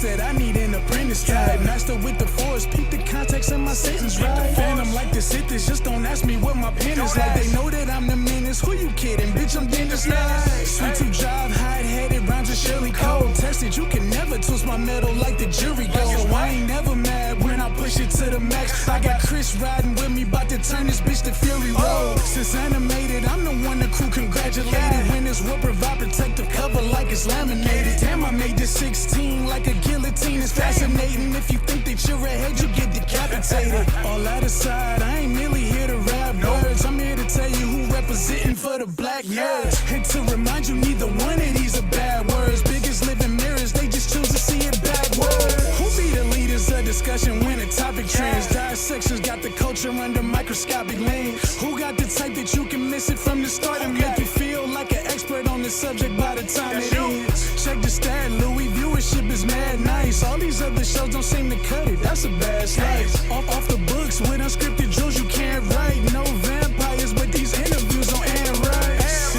said I need an apprentice type. Master with the force, peep the context of my sentence, right? Phantom like to sit this, just don't ask me what my pen is like. They know that I'm the menace, who you kidding? Bitch, I'm Dennis Knight. Sweet tooth drive, hide-headed, rhymes with Shirley Cole. Tested, you can never twist my metal like the jury goes. I ain't never mad when I push it to the max. I got Chris riding with me, about to turn this bitch to Fury Road. Since animated, I'm the one the crew congratulated. When this will provide protective cover like it's laminated. Damn, I made this 16 like a guillotine. It's fascinating. If you think that you're ahead, you get decapitated. All that aside, I ain't merely here to rap words. I'm here to tell you who representing for the black nerds. And to remind you, neither one of these are bad words. Biggest living mirrors, they just choose to see it backwards. Who be the leaders of discussion when the topic trends? Dissections got the culture under microscopic lens. Who got the type that you can miss it from the start and make you feel like an expert on the subject by the time it ends? Check the stat, Louis, viewership is mad nice. All these other shows don't seem to cut it, that's a bad slice. Off the books with unscripted drills you can't write. No vampires, but these interviews on Anne Rice.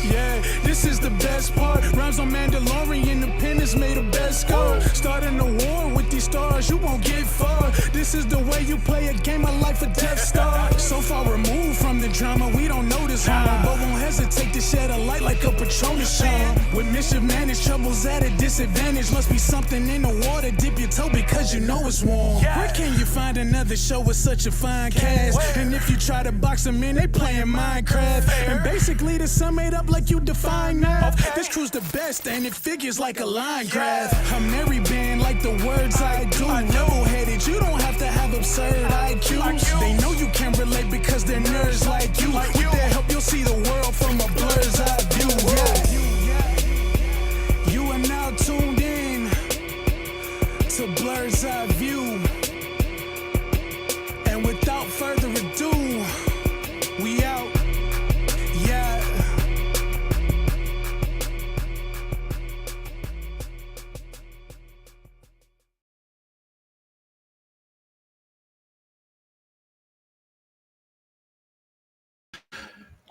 Yeah, this is the best part. Rhymes on Mandalorian, Independence made a best score. Starting a war with these stars, you won't get far. This is the way you play a game of life or Death Star. So far removed from the drama, we don't notice harm, but won't hesitate to shed a light like a Patronus charm. With mischief managed, troubles at a disadvantage. Must be something in the water, dip your toe because you know it's warm. Where can you find another show with such a fine cast? And if you try to box them in, they playing Minecraft. And basically the sum made up like you define math. This crew's the best and it figures like a line graph. I'm Mary band like the words I do. Level-headed, you don't have to have absurd IQs. They know you can relate because they're nerds like you. With their help, you'll see the world from a blur's eye view. Yeah. You are now tuned in to Blerd's Eye View. And without further ado, we out. Yeah.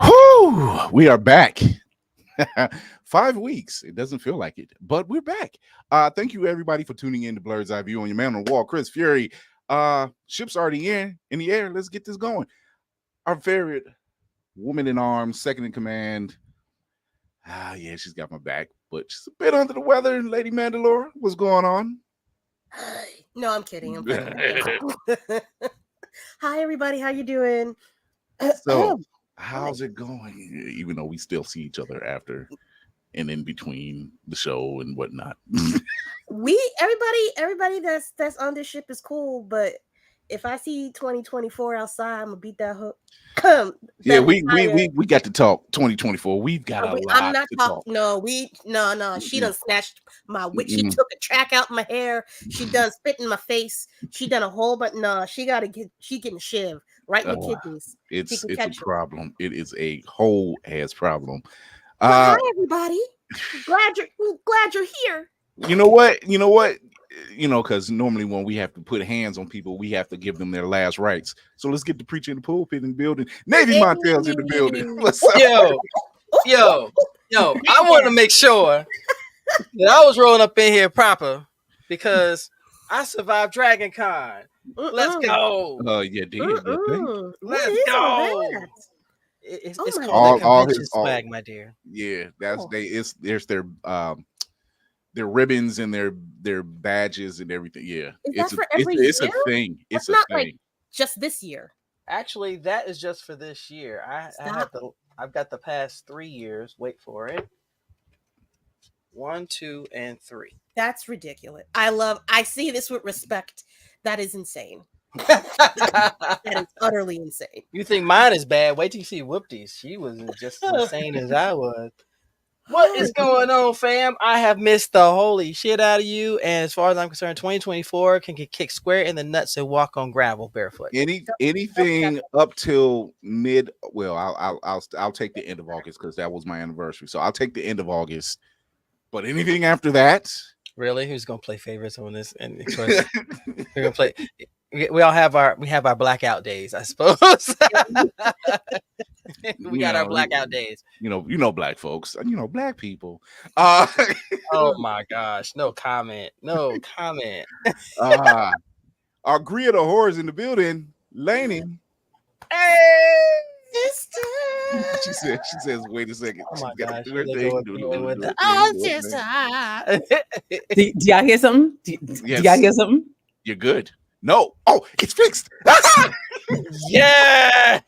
Whoo! We are back. 5 weeks. It doesn't feel like it, but we're back. Thank you everybody for tuning in to Blerd's Eye View on your man on the wall, Chris Fury. Ship's already in the air. Let's get this going. Our favorite woman in arms, second in command. Yeah, she's got my back, but she's a bit under the weather. Lady Mandalore, what's going on? No, I'm kidding. Hi, everybody. How you doing? So, how's it going? Even though we still see each other after and in between the show and whatnot. Everybody that's on this ship is cool, but if I see 2024 outside, I'm gonna beat that hook. Yeah, we got to talk 2024. We've got a lot I'm not to talking. No. She done snatched my wig. She took a track out my hair. She done spit in my face. She done a whole but no. She getting shiv right in the kidneys. It's a problem. It is a whole ass problem. Hi everybody. Glad you're here. You know what? Because normally when we have to put hands on people, we have to give them their last rites. So let's get the preacher in the pulpit in the building. Navy Montel's in the building. What's up? Yo, I want to make sure that I was rolling up in here proper because I survived Dragon Con. Let's go. Oh, yeah, dude. Let's go. It's called convention swag, my dear. Yeah, there's their ribbons and their badges and everything. Yeah, it's a thing. It's not thing. Like just this year. Actually, that is just for this year. I've got the past 3 years. Wait for it. 1, 2, and 3. That's ridiculous. I see this with respect. That is insane. That is utterly insane. You think mine is bad? Wait till you see Whoopties. She was just as insane as I was. What is going on, fam? I have missed the holy shit out of you. And as far as I'm concerned, 2024 can get kicked square in the nuts and walk on gravel barefoot. Anything up till mid. Well, I'll take the end of August because that was my anniversary. So I'll take the end of August. But anything after that, really, who's gonna play favorites on this? And we're gonna play. We all have our blackout days, I suppose. We got our blackout days. Black folks, black people. Oh my gosh, no comment. Our Greer the whores in the building, Laney. Hey, She says, wait a second. oh my She's gotta gosh, do her they thing. go Do again with her the thing, oh do her thing. sister. Do y'all hear something? Do Yes. y'all hear something? You're good. No. Oh, it's fixed. Yeah.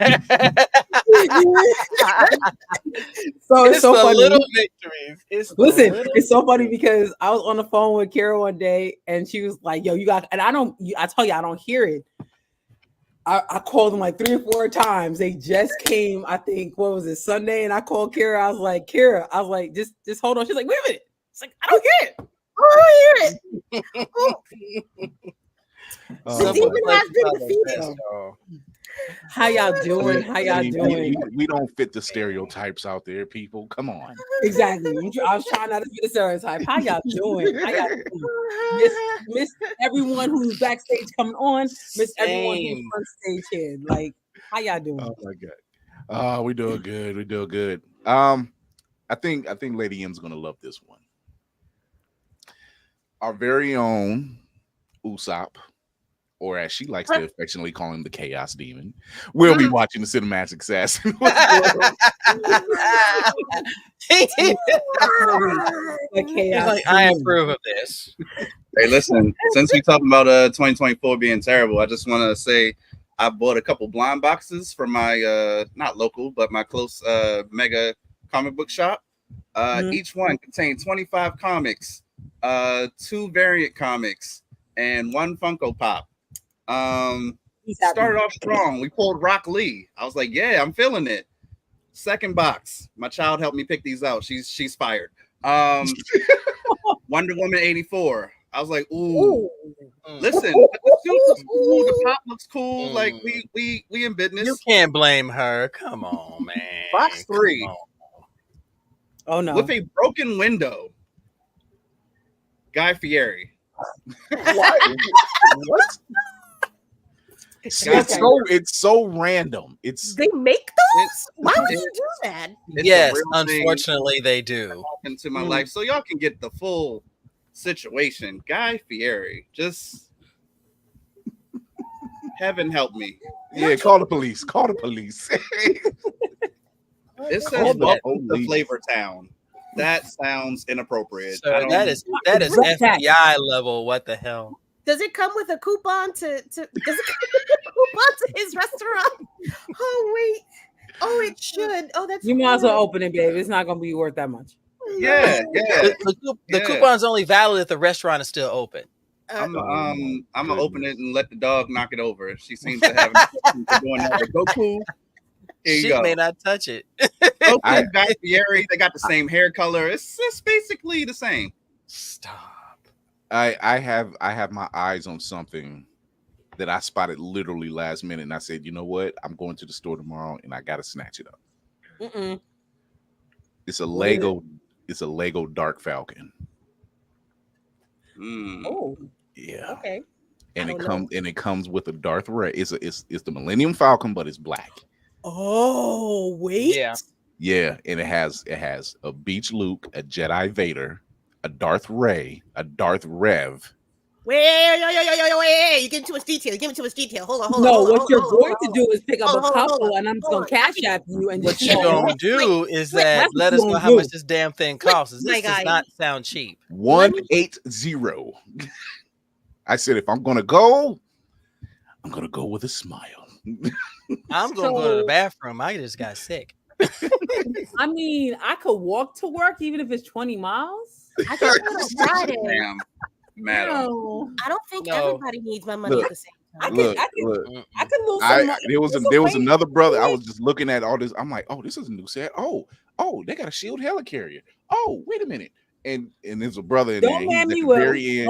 So it's so the funny. little victories. Listen, it's so funny because I was on the phone with Kara one day and she was like, yo, you got, and I tell you, I don't hear it. I called them like 3 or 4 times. They just came, I think, what was it, Sunday? And I called Kara. I was like, just hold on. She's like, wait a minute. It's like, I don't hear it. I don't hear it. The demon has been defeated. How y'all doing? How y'all doing? We don't fit the stereotypes out there, people. Come on. Exactly. I was trying not to be the stereotype. How y'all doing? How y'all doing? Miss everyone who's backstage coming on. Miss everyone who's on stage here. Like, how y'all doing? Oh my god. Oh, we doing good. We doing good. I think Lady M's gonna love this one. Our very own Usopp, or as she likes to affectionately call him, the Chaos Demon. We'll be watching the Cinematic Assassin. He's like, I approve of this. Hey, listen, since we talking about 2024 being terrible, I just want to say I bought a couple blind boxes from my not local, but my close mega comic book shop. Each one contained 25 comics, 2 variant comics, and 1 Funko Pop. Started off strong. We pulled Rock Lee. I was like, yeah, I'm feeling it. Second box, my child helped me pick these out. She's fired. Wonder Woman 84. I was like, ooh. Listen, the suit looks cool, the pop looks cool. Like we in business. You can't blame her. Come on, man. Box 3. Oh no. With a broken window. Guy Fieri. What? It's so random. They make those? Why would you do that? Yes, unfortunately they do. Into my life, so y'all can get the full situation. Guy Fieri, just heaven help me. Yeah, call the police. Call the police. It says welcome to Flavor Town. That sounds inappropriate. So that is FBI level. What the hell? Does it come with a coupon to his restaurant? Oh wait. Oh, it should. Oh, that's you might as well open it, babe. It's not gonna be worth that much. Yeah. The coupon's only valid if the restaurant is still open. I'm gonna open it and let the dog knock it over. She seems to have doing that. Goku. Here you She go. may not touch it. Goku, Guy Fieri, they got the same hair color. It's basically the same. Stop. I have my eyes on something that I spotted literally last minute, and I said, you know what? I'm going to the store tomorrow, and I gotta snatch it up. It's a Lego. It's a Lego Dark Falcon. Oh, yeah. Okay. And it comes with a Darth Ray. It's the Millennium Falcon, but it's black. Oh, wait. Yeah, and it has a Beach Luke, a Jedi Vader, a Darth Ray, a Darth Rev. Wait, you give too much detail. You give too much detail. Hold on. No, what you're going to do is pick up a couple, and I'm just gonna cash app you. And what you're gonna do is that let us know how much this damn thing costs. This does not sound cheap. 180. I said, if I'm gonna go with a smile. I'm gonna go to the bathroom. I just got sick. I mean, I could walk to work even if it's 20 miles. I can go on Friday. Madam. I don't think everybody needs my money at the same time. I could lose some money. There was another brother. I was just looking at all this. I'm like, oh, this is a new set. Oh, they got a shield helicarrier. Oh, wait a minute. And there's a brother in there. He's at the very end.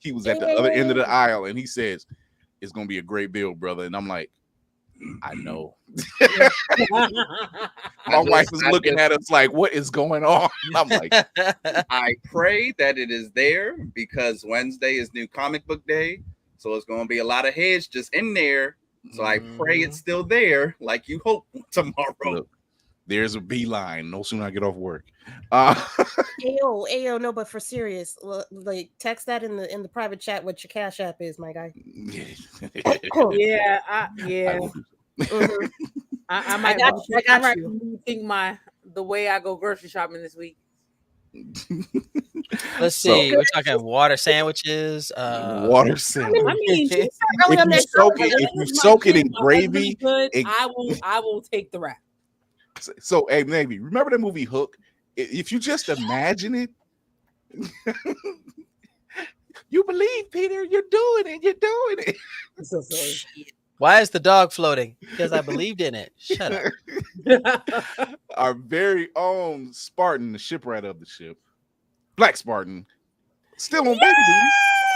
He was at the other end of the aisle, and he says, "It's gonna be a great build, brother." And I'm like, I know. My wife was looking at us like, what is going on? I'm like, I pray that it is there because Wednesday is New Comic Book Day. So it's going to be a lot of heads just in there. So I pray it's still there, like you hope tomorrow. Look, there's a beeline. No sooner I get off work. Ayo, no, but for serious, like text that in the private chat what your Cash App is, my guy. Yeah, Mhm. I might. got you, I got might you. rethink the way I go grocery shopping this week. Let's see. We're talking water sandwiches. Water sandwich. I mean, Early If on you that soak topic, it, if you soak it in gravy, I will take the wrap. So hey, Navy, remember the movie Hook? If you just imagine it, you believe, Peter, you're doing it. I'm so sorry. Why is the dog floating? Because I believed in it. Shut up. Our very own Spartan, the shipwright of the ship, Black Spartan, still on baby duty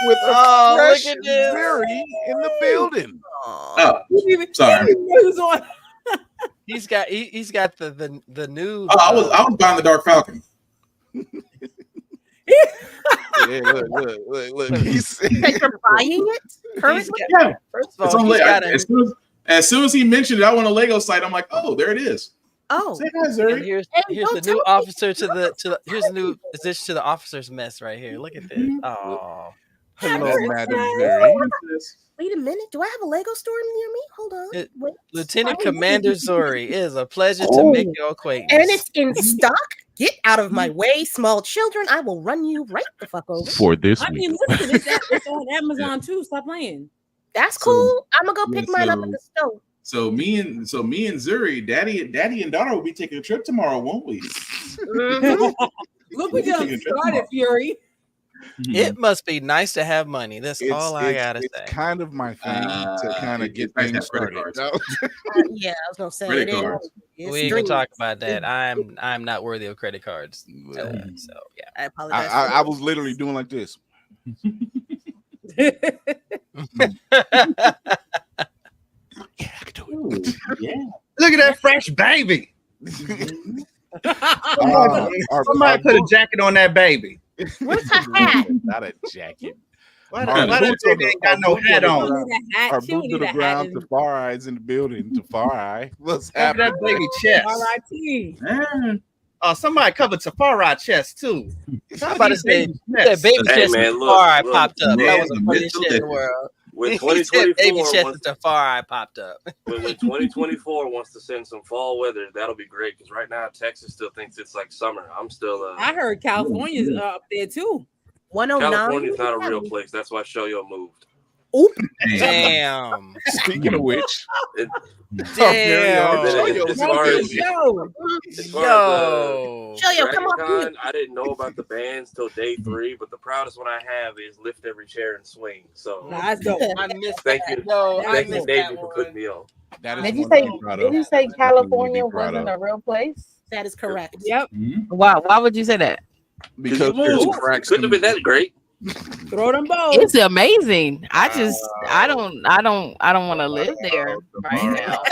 with a fresh look at this. Zuri in the building. Oh, Sorry. sorry. He's got the new. Oh, I was buying the Dark Falcon. Yeah, look. He's like you're buying it currently. Yeah, First of it's all, on he's got as soon as he mentioned it, I went on a Lego site. I'm like, oh, there it is. Oh, Say hi, and Zuri. here's don't the new tell me. officer to the here's the new addition to the officer's mess right here. Look at this. Oh, hello, Madam Zuri. Wait a minute. Do I have a Lego store near me? Hold on. Wait. Lieutenant Commander Zuri, it is a pleasure to make your acquaintance. And it's in stock. Get out of my way, small children. I will run you right the fuck over. For this I mean, listen, it's on Amazon too. Stop playing. That's cool. I'm gonna go pick mine up at the store. So me and Zuri, daddy and daughter will be taking a trip tomorrow, won't we? Mhm. Look, we just started, Fury. It must be nice to have money. That's all I gotta it's say. kind of my thing to kind of it's get nice to things have credit started. cards. Yeah, I was gonna say Credit it is. cards. It's We ain't gonna dreams. talk about that. I'm not worthy of credit cards. So yeah. I apologize. I was literally doing like this. Yeah, I could do it. Yeah. Look at that fresh baby. Somebody put a jacket on that baby. Where's her hat? Not a jacket. Why Our that boots baby ain't got no hat on? Our boots to the ground, to Far Eyes in the building, to Far Eye. What's Look at that happening? baby chest. R.I.T. Yeah. Oh, somebody covered Tafari chest too. I'm about to say Baby that chest. baby Hey, chest man, and look, Tafari look, popped up. man, That was the the funniest mental shit in the difference. world. When He said baby 2024 chest wants, and Tafari popped up. when 2024 wants to send some fall weather, that'll be great. Because right now Texas still thinks it's like summer. I'm still. I heard California's up there too. 109. California's not a real place. That's why Shoyo moved. Oop. Damn. Speaking of which, Damn. As far as Yo, Yo. Shoyo, come on. DragonCon, I didn't know about the bands till day 3, but the proudest one I have is lift every chair and swing. So that's dope. I missed thank that. you, Yo, I thank you, missed Davey, that for one. putting me on. that is Did you one say? thing I'm proud Did of. you say Definitely California be proud wasn't of. a real place? That is correct. Yep. Why would you say that? Because there's Ooh, cracks. couldn't have been that great. Throw them both. It's amazing. I don't want to live there right now.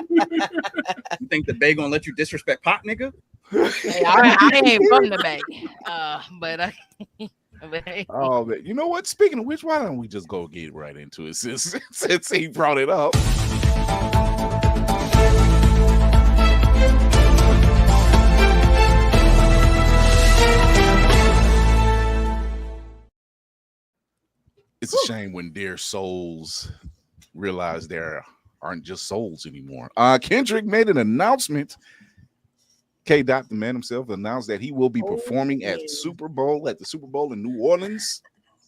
You think the Bay gonna let you disrespect Pop, nigga? Hey, I ain't from the Bay, but Oh, man. You know what? Speaking of which, why don't we just go get right into it since he brought it up? It's a shame when dear souls realize there aren't just souls anymore. Kendrick made an announcement. K. Dot, the man himself, announced that he will be performing at the Super Bowl in New Orleans.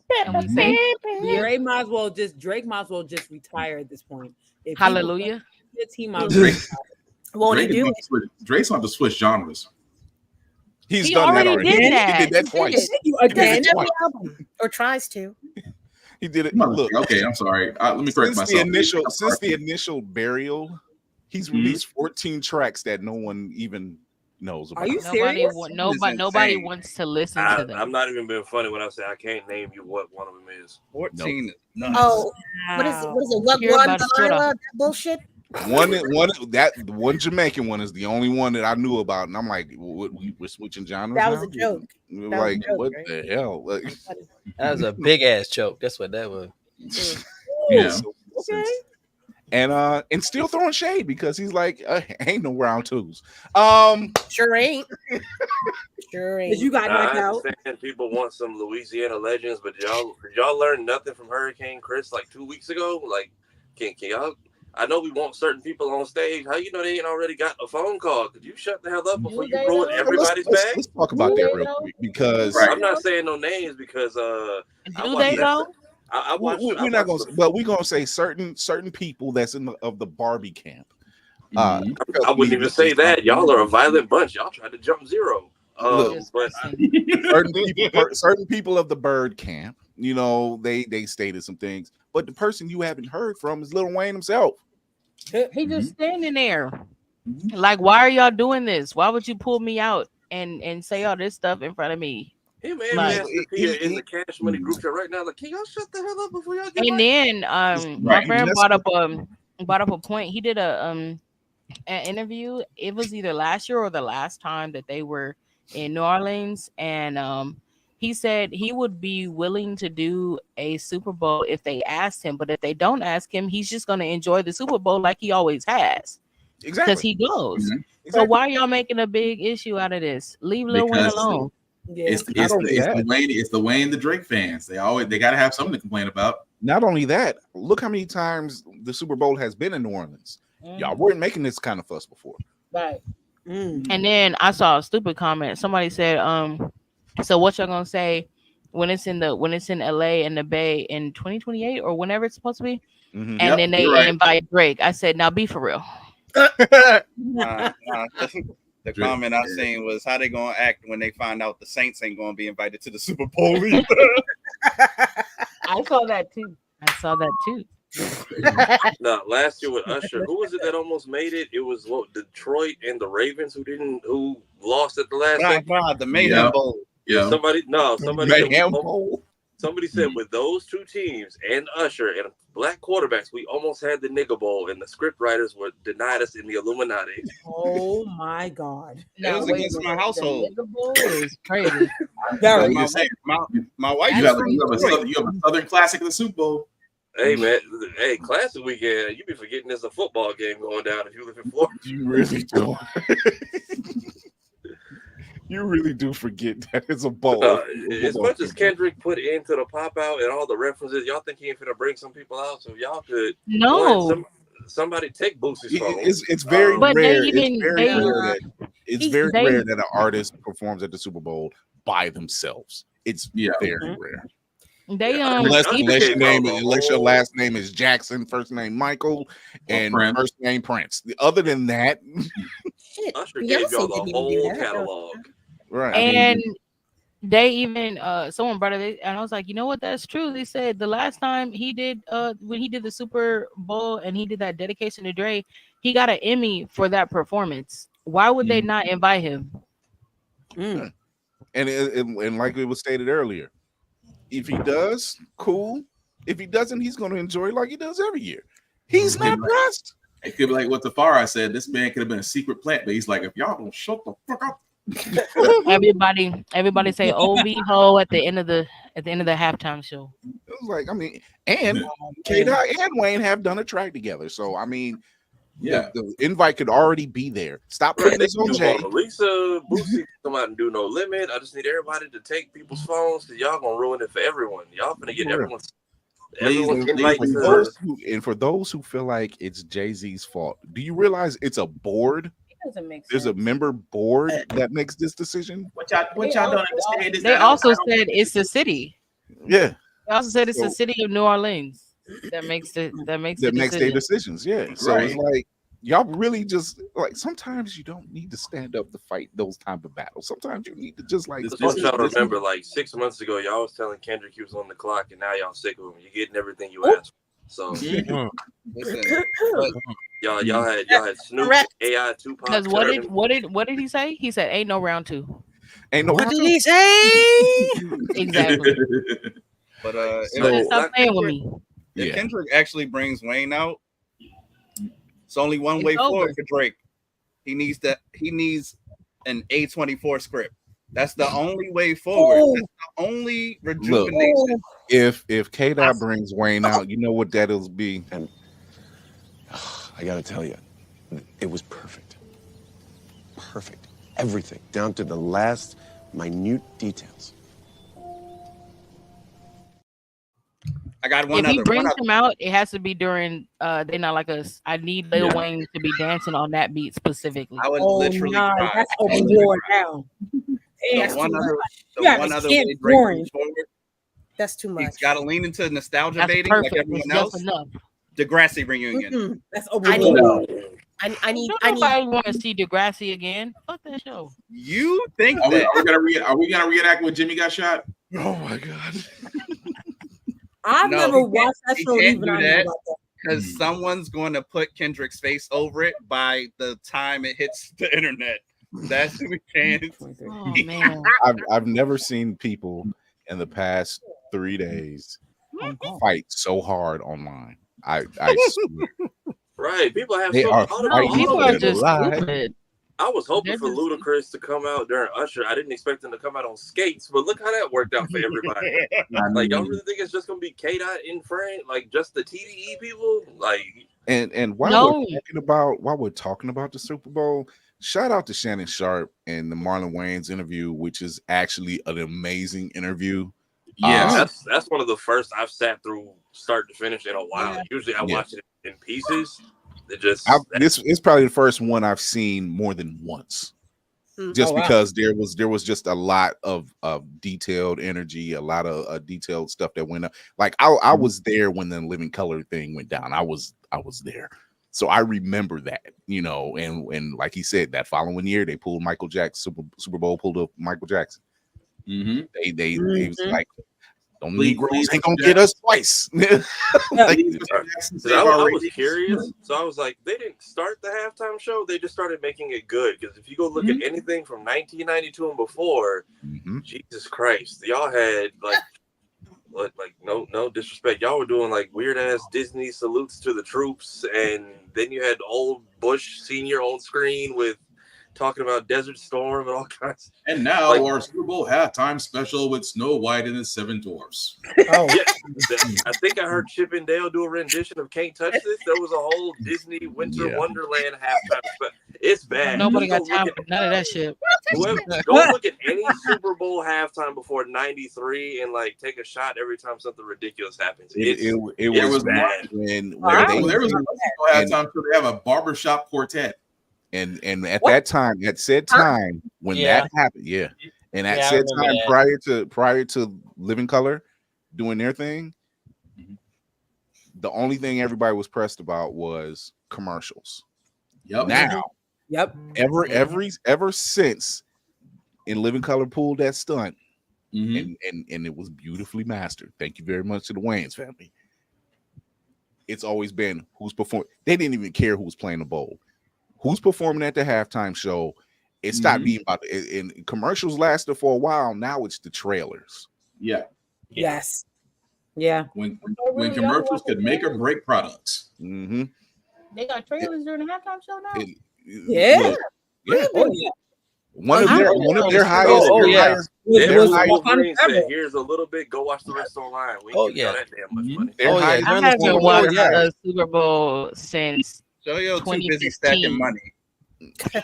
Drake might as well just retire at this point. If he hallelujah. was he might as well retire. Won't he Drake is do gonna it? switch- Drake's going to switch genres. He's He done that already already. did that. He did that He twice. Thank you He did again. it Every twice. album, or tries to. He did it. Mother- Look, okay, I'm sorry. Let me correct since myself. the initial burial, he's released 14 tracks that no one even knows about. Are you Nobody, serious? nobody insane. wants to listen to them. I'm not even being funny when I say I can't name you what one of them is. 14 is nuts. Oh, what is it? What is it? What Hear one about it, Twitter. Delilah? That bullshit. The one Jamaican one is the only one that I knew about, and I'm like, we're switching genres. That was now? a joke. Like, joke, what right? the hell? Like, That was a big ass choke. That's what that was. Yeah. so- Okay. and still throwing shade because he's like, ain't no round twos. Sure ain't. Sure ain't. Because you got Nah, knocked I out. understand people want some Louisiana legends, but y'all learned nothing from Hurricane Chris like 2 weeks ago. Like, can y'all? I know we want certain people on stage. How you know they ain't already got a phone call? Could you shut the hell up before you ruin everybody's bag? Let's talk about that real quick because I'm not saying no names because Do they though? I watched. we're not gonna, but we're gonna say certain people that's of the Barbie camp. I wouldn't even say that. Y'all are a violent bunch. Y'all tried to jump zero. But certain people of the Blerd camp, you know, they stated some things, but the person you haven't heard from is Lil Wayne himself. He just standing there. Like, why are y'all doing this? Why would you pull me out and say all this stuff in front of me? him and Like, Master P in the Cash Money group chat right now. Like, can y'all shut the hell up before y'all get and then my friend brought up a point. He did an interview. It was either last year or the last time that they were in New Orleans, and he said he would be willing to do a Super Bowl if they asked him, but if they don't ask him, he's just going to enjoy the Super Bowl like he always has. Exactly, because he goes. Mm-hmm. So why are y'all making a big issue out of this? Leave Lil Wayne alone. It's the Wayne the Drake fans. They got to have something to complain about. Not only that, look how many times the Super Bowl has been in New Orleans. Y'all weren't making this kind of fuss before. Right. And then I saw a stupid comment. Somebody said, so what y'all gonna say when it's in LA and the Bay in 2028 or whenever it's supposed to be? And then they invite Drake. I said, now be for real. The comment I seen was how they gonna act when they find out the Saints ain't gonna be invited to the Super Bowl either. I saw that too. No, last year with Usher, who was it that almost made it? It was Detroit and the Ravens who lost at the last second. The Mayhem Bowl. Yeah. Somebody Mayhem Bowl. Somebody said with those two teams and Usher and black quarterbacks, we almost had the nigga bowl, and the script writers were denied us in the Illuminati. Oh my God! It was against my household. The nigga bowl is crazy. My wife. You have a Southern classic of the Super Bowl. Hey man, classic weekend. You be forgetting there's a football game going down if you live in Florida. You really do. You really do forget that it's a bowl. As much as Kendrick put into the pop out and all the references, y'all think he ain't finna bring some people out? So y'all could somebody take Boosie's phone. It's very rare. It's very rare that an artist performs at the Super Bowl by themselves. It's very rare. Unless your last name is Jackson, first name Michael, and first name Prince. Other than that, Usher gave y'all the whole catalog. Right. And they even someone brought it, and I was like, you know what, that's true. They said the last time he did when he did the Super Bowl and he did that dedication to Dre, he got an Emmy for that performance. Why would they not invite him? And like it was stated earlier, if he does, cool. If he doesn't, he's going to enjoy it like he does every year. He's not pressed. It could be like what Tafari said. This man could have been a secret plant, but he's like, if y'all don't shut the fuck up. Everybody say OV ho at the end of the halftime show. It was like, I mean, and K-Dot and Wayne have done a track together. So I mean, the invite could already be there. Stop putting this on Jay. Lisa Boosie come out and do No Limit. I just need everybody to take people's phones because y'all gonna ruin it for everyone. Y'all gonna get everyone's invite. And for those who feel like it's Jay-Z's fault, do you realize it's a board? There's a member board that makes this decision. What y'all don't understand is they also said it's the city. Yeah. They also said it's the city of New Orleans that makes their decisions. Yeah. So it's like y'all really just like sometimes you don't need to stand up to fight those type of battles. Sometimes you need to just like. Just want y'all to remember, like 6 months ago, y'all was telling Kendrick he was on the clock, and now y'all sick of him. You're getting everything you asked for. So. Y'all had Snoop, AI, Tupac. Because what did he say? He said, "Ain't no round two." Ain't no. What did he say? Exactly. But stop playing with me. If Kendrick actually brings Wayne out, It's only one way It's forward over. for Drake. He needs an A24 script. That's the only way forward. Oh. That's the only rejuvenation. Oh. If K-Dot brings Wayne out, you know what that'll be. And I gotta tell you, it was perfect. Perfect. Everything, down to the last minute details. I got one If other. he brings one other. him out, it has to be during They Not Like Us. I need Lil Wayne to be dancing on that beat specifically. I would Oh, literally nah, cry. that's open door now. The one other, You got one a other skin way Drake orange. moves forward, That's too much. he's got to lean into nostalgia That's baiting perfect. like everyone It's else. just enough. Degrassi reunion. Mm-mm. That's I open need. door. I need. Nobody want to see Degrassi again. Fuck that show. You think Are we, that? are we gonna reenact when Jimmy got shot? Oh my god. I've No, never he can't- watched that he show. can't Even do I know that. about that. Because someone's going to put Kendrick's face over it by the time it hits the internet. That's who we can't. Oh man. I've never seen people in the past 3 days fight so hard online. I swear. Right. People have They so are all the- fighting all People the- are for just their lives. stupid. I was hoping They're for just- Ludacris to come out during Usher. I didn't expect him to come out on skates, but look how that worked out for everybody. Like, y'all really think it's just gonna be K-Dot in frame, like just the TDE people? Like, And while No. we're talking about the Super Bowl, shout out to Shannon Sharp and the Marlon Wayans interview, which is actually an amazing interview. Yeah, that's one of the first I've sat through start to finish in a while. Usually I watch it in pieces. It just This is probably the first one I've seen more than once. Just because there was just a lot of detailed energy, a lot of detailed stuff that went up. Like I was there when the Living Color thing went down. I was there, so I remember that, you know. And like he said, that following year they pulled Michael Jackson. Super Bowl pulled up Michael Jackson. They was like, "Don't Negroes ain't gonna get us twice." Like, I was curious, so I was like, they didn't start the halftime show; they just started making it good. Because if you go look at anything from 1992 and before, Jesus Christ, y'all had like no disrespect, y'all were doing like weird ass Disney salutes to the troops, and then you had old Bush Senior on screen with talking about Desert Storm and all kinds. And now our Super Bowl halftime special with Snow White and the Seven Dwarfs. Oh, I think I heard Chip and Dale do a rendition of "Can't Touch This." There was a whole Disney Winter Wonderland halftime special. It's bad. Nobody Just got go time look for none of that shit. Go look at any Super Bowl halftime before '93 and like take a shot every time something ridiculous happens. It was was bad. when There was a halftime show. They have a barbershop quartet. And at that time, at said time when that happened, and at said time prior to Living Color doing their thing, the only thing everybody was pressed about was commercials. Now, ever since In Living Color pulled that stunt, and it was beautifully mastered. Thank you very much to the Wayans family. It's always been who's performing. They didn't even care who was playing the bowl. Who's performing at the halftime show? It stopped being about and commercials lasted for a while. Now it's the trailers. Yeah. Yes. Yeah. When commercials could make or break products. They got trailers during the halftime show now. Yeah. One of their highest. Wolverine said, "Here's a little bit. Go watch the rest online." We ain't giving y'all that damn much money. I haven't watched a Super Bowl since Yo, too busy stacking money.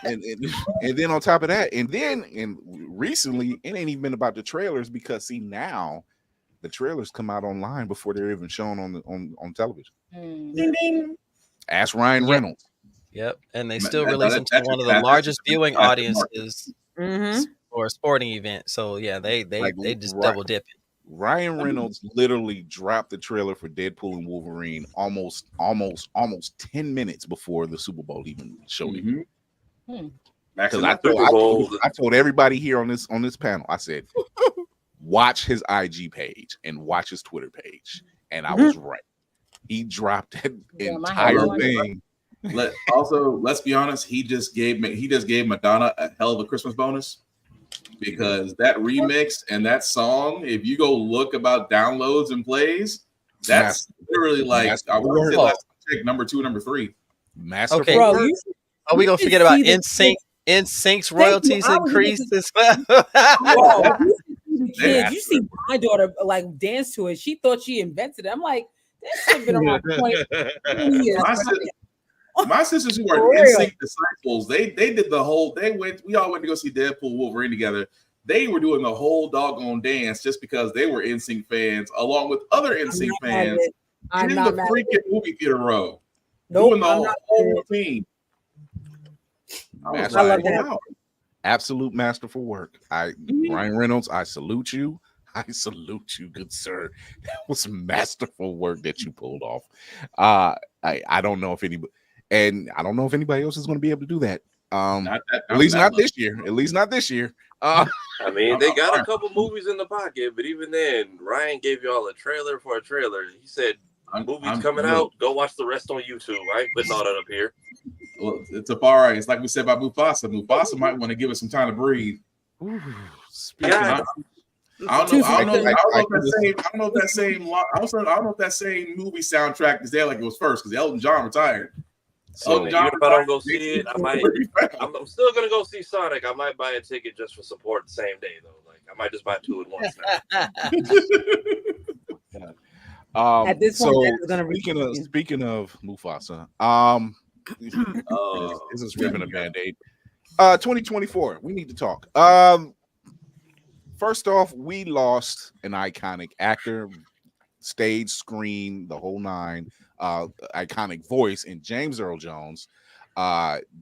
and then on top of that, and recently, it ain't even been about the trailers because see now, the trailers come out online before they're even shown on television. Ding, ding. Ask Ryan Reynolds. Yep, and they still release them to one of the largest viewing audiences for a sporting event. So yeah, they just double dip it. Ryan Reynolds literally dropped the trailer for Deadpool and Wolverine almost 10 minutes before the Super Bowl even showed it. Because I told everybody here on this panel, I said, watch his IG page and watch his Twitter page, and I was right. He dropped that entire thing. Let's be honest. He just gave Madonna a hell of a Christmas bonus. Because that remix and that song, if you go look about downloads and plays, that's literally like I want to say last check number 2, number 3. Masterful Okay. Bro, work. Are we gonna should forget about see the NSYNC? NSYNC's Thank you. royalties I was gonna increased as Bro, well. you see the kids. You see Masterful. my daughter like dance to it. She thought she invented it. I'm like, this shit been around 20 years. My sisters who are For real. NSYNC disciples, they did the whole. We all went to go see Deadpool Wolverine together. They were doing the whole doggone dance just because they were NSYNC fans, along with other NSYNC fans I'm in not the mad at freaking movie theater row, Nope, doing the I'm not whole mad at routine. I was I love like, that. wow. Absolute masterful work. Ryan Reynolds, I salute you. I salute you, good sir. That was masterful work that you pulled off. I don't know if anybody, and I don't know if anybody else is going to be able to do that. At least not this year. At least not this year. I mean, they got a couple movies in the pocket, but even then, Ryan gave y'all a trailer for a trailer. He said, "Movies coming out. Go watch the rest on YouTube." I ain't putting all that up here. Well, it's a far right. It's like we said about Mufasa. Mufasa might want to give us some time to breathe. I don't know if that same movie soundtrack is there like it was first because Elton John retired. So even if I don't go see it, I'm still gonna go see Sonic. I might buy a ticket just for support the same day though. Like I might just buy two at once now. At this point, that is gonna speaking of Mufasa, this is ripping a band-aid. 2024, we need to talk. First off, we lost an iconic actor, stage, screen, the whole nine, iconic voice in James Earl Jones.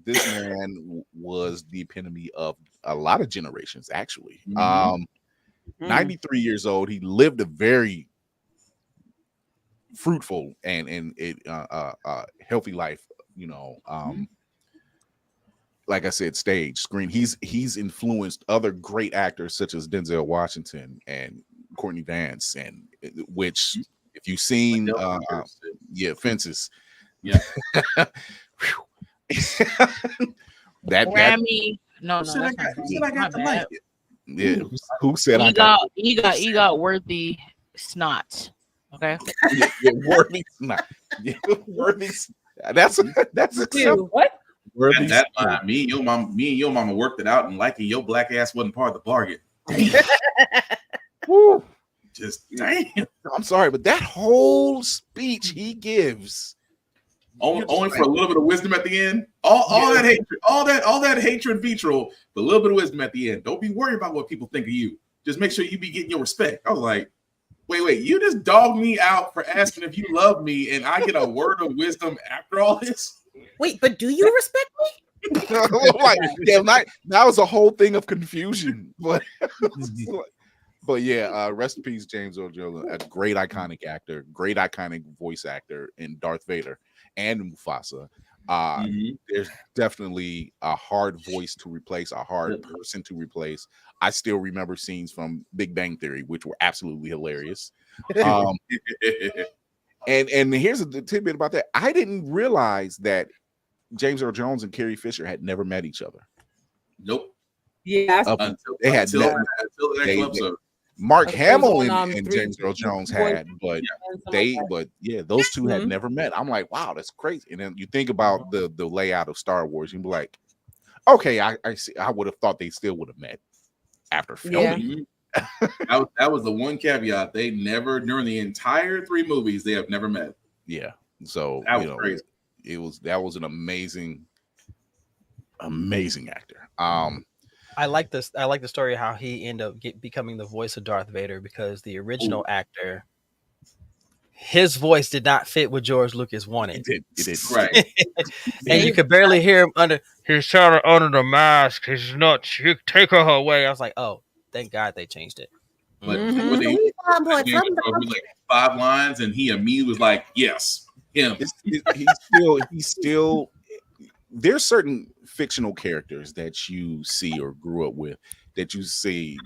This man was the epitome of a lot of generations, actually. 93 years old. He lived a very fruitful and healthy life, you know. Like I said, stage, screen. He's influenced other great actors such as Denzel Washington and Courtney Vance, and which if you've seen Fences, Grammy. Who said I got EGOT worthy snot. Okay. Worthy snot. Worthy. That's acceptable. What? Me and your mama worked it out, and liking your black ass wasn't part of the bargain. Woo. Just damn. I'm sorry, but that whole speech he gives, only for a little bit of wisdom at the end. All that hatred, all that hatred, vitriol, but a little bit of wisdom at the end. Don't be worried about what people think of you. Just make sure you be getting your respect. I was like, wait, you just dogged me out for asking if you love me, and I get a word of wisdom after all this. Wait, but do you respect me? That was a whole thing of confusion. But yeah, rest in peace, James Earl Jones, a great iconic actor, great iconic voice actor in Darth Vader and Mufasa. There's definitely a hard voice to replace, a hard person to replace. I still remember scenes from Big Bang Theory, which were absolutely hilarious. And here's a tidbit about that. I didn't realize that James Earl Jones and Carrie Fisher had never met each other. Nope. Yeah. Until the next episode. Mark Hamill and James Earl Jones had, but those two had never met. I'm like, wow, that's crazy. And then you think about the layout of Star Wars, you'd be like, okay, I see. I would have thought they still would have met after filming. That was the one caveat. They never, during the entire 3 movies, they have never met. Yeah. So that was crazy. That was an amazing actor. I like this. I like the story of how he ended up becoming the voice of Darth Vader, because the original actor, his voice did not fit what George Lucas wanted. It did. Right. And you could barely hear him under. He's trying to under the mask. He's not. Take her away. I was like, oh, thank God they changed it. But like 5 lines, and he immediately was like, "Yes, him." He's still. There's certain fictional characters that you see or grew up with that you say,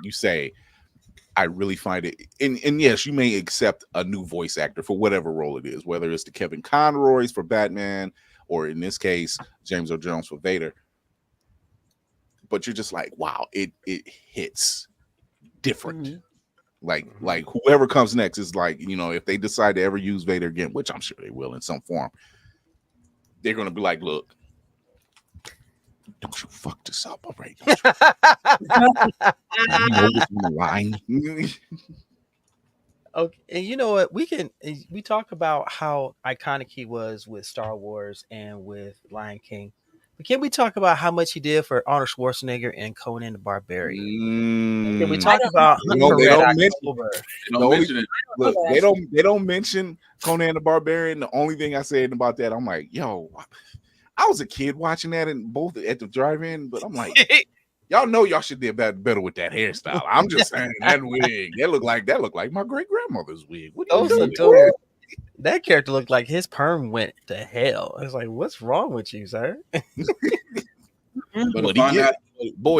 I really find it, and yes, you may accept a new voice actor for whatever role it is, whether it's the Kevin Conroy's for Batman, or in this case, James Earl Jones for Vader. But you're just like, wow, it hits different. Like whoever comes next is like, if they decide to ever use Vader again, which I'm sure they will in some form, they're gonna be like, look, don't you fuck this up, all right? You know what's on the line. Okay, and you know what? We talk about how iconic he was with Star Wars and with Lion King. But can we talk about how much he did for Arnold Schwarzenegger and Conan the Barbarian? Can we talk about Hunting for Red October? They don't mention Conan the Barbarian. The only thing I said about that, I'm like, yo, I was a kid watching that and both at the drive-in, but I'm like, y'all know y'all should do better with that hairstyle. I'm just saying that wig, that looked like my great grandmother's wig. What are you doing? That character looked like his perm went to hell. I was like, what's wrong with you, sir? But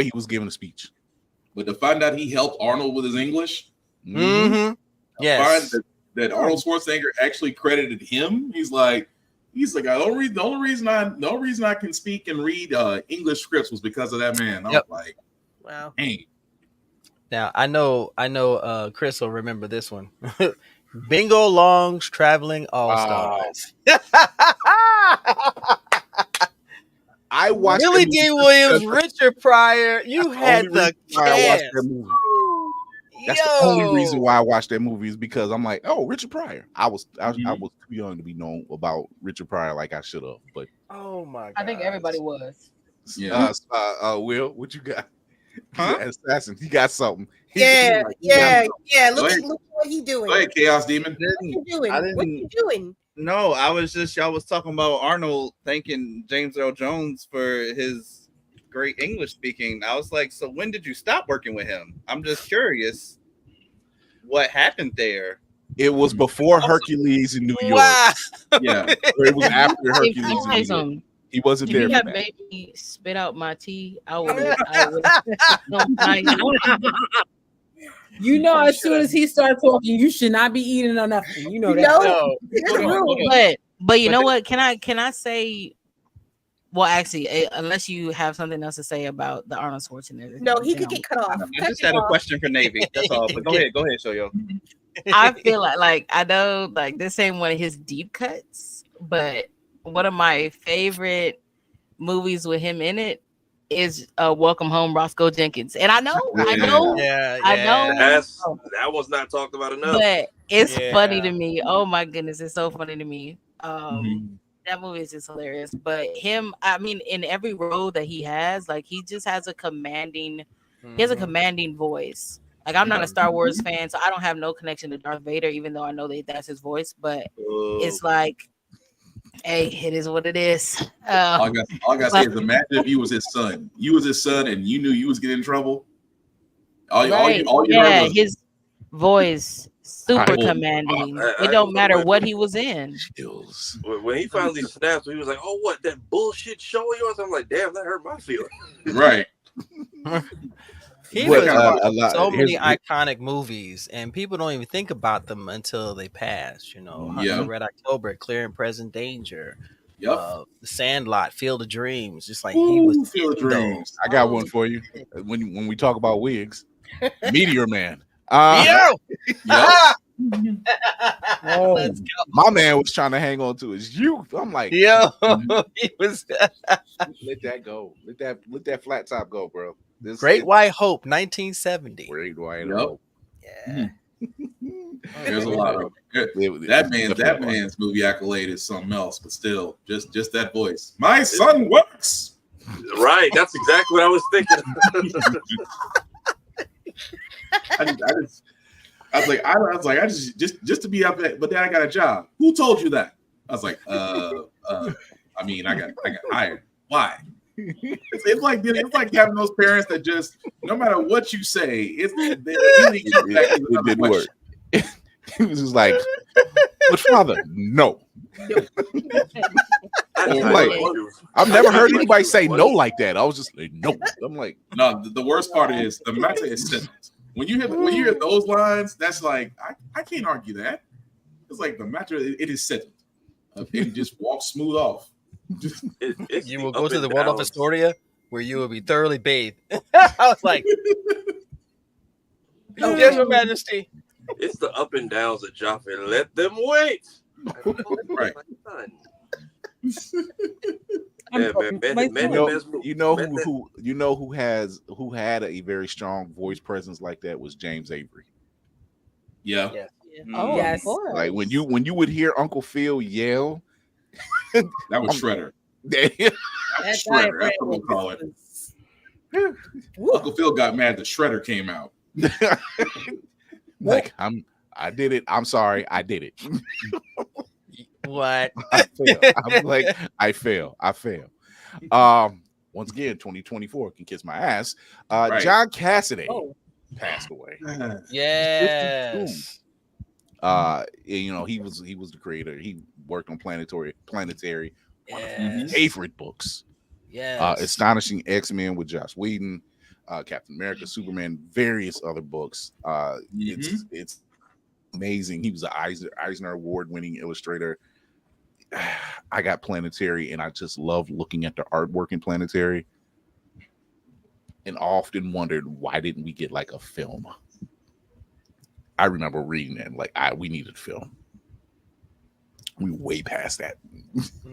he was giving a speech. But to find out he helped Arnold with his English, yes, that Arnold Schwarzenegger actually credited him. He's like, the only reason I can speak and read English scripts was because of that man. I was like, wow. Dang. Now I know Chris will remember this one. Bingo Long's Traveling All Stars. I watched Billy D. Williams, Richard Pryor. You had the chance. That's the only reason why I watched that movie is because I'm like, oh, Richard Pryor. I was too young to be known about Richard Pryor like I should have. But oh my god, I think everybody was. Yeah. Will, what you got? Huh? Assassin, he got something. Yeah. Look at what he doing. Go ahead, Chaos Demon. What you doing? What you doing? No, y'all was talking about Arnold thanking James Earl Jones for his great English speaking. I was like, so when did you stop working with him? I'm just curious what happened there. It was before Hercules in New York. Wow. Yeah. Or it was after Hercules in New York. He wasn't there. If you have made me spit out my tea, I would. You know, as soon as he starts talking, you should not be eating or nothing. You know that. But you know what? Can I say? Well, actually, unless you have something else to say about the Arnold Schwarzenegger. No, he could get cut off. I just had a question for Navy. That's all. But go ahead, Shoyo. I feel like I know like this ain't one of his deep cuts, but one of my favorite movies with him in it is Welcome Home, Roscoe Jenkins. And I know. That was not talked about enough. But it's funny to me. Oh my goodness, it's so funny to me. That movie is just hilarious. But him, I mean, in every role that he has, like he just has a commanding voice. Like I'm not a Star Wars fan, so I don't have no connection to Darth Vader, even though I know that's his voice. But it's like, hey, it is what it is. All I gotta say is imagine if you was his son. You was his son and you knew you was getting in trouble. All you heard was his voice super commanding. It don't matter what he was in. When he finally snapped, he was like, "Oh, what that bullshit show of yours?" I'm like, "Damn, that hurt my feelings." Right. He was so many iconic movies, and people don't even think about them until they pass. You know, Red October, Clear and Present Danger, The Sandlot, Field of Dreams. Just like he was. Field of Dreams. I got one for you. When we talk about wigs, Meteor Man. Let's go. My man was trying to hang on to his youth. I'm like, he was. Let that go. Let that flat top go, bro. Great White Hope, 1970. Great White Hope. Yeah. There's a lot of that man's movie accolade is something else, but still, just that voice. My son works. Right. That's exactly what I was thinking. I was like, I just to be up there, but then I got a job. Who told you that? I was like, I mean, I got hired. Why? It's like having those parents that just no matter what you say, they didn't work. He was just like, but father, no. I've never heard anybody say no like that. I was just like, no. I'm like, no. The worst part is the matter is sentence. When you hear those lines, that's like I can't argue that. It's like the matter. It is settled. It just walks smooth off. You will go to the world of Astoria, where you will be thoroughly bathed. I was like, "Yes, Your Majesty." It's the up and downs of Joffrey. Let them wait. Right. Yeah, man. You know who had a very strong voice presence like that was James Avery. Yeah. Oh, Yes. of course. Like when you would hear Uncle Phil yell, that was Shredder. That Shredder. That's what we call it. Uncle Phil got mad that Shredder came out. Like I did it. I'm sorry, I did it. What? I fail. I'm like, I fail. Once again, 2024 can kiss my ass. Right. John Cassidy passed away. Yes. You know, he was the creator. He worked on Planetary Yes. favorite books. Yes. Astonishing X-Men with Joss Whedon, Captain America, Superman, various other books. It's amazing. He was an Eisner Award-winning illustrator. I got Planetary, and I just love looking at the artwork in Planetary, and often wondered why didn't we get like a film. I remember reading that, like, we needed film. We way past that.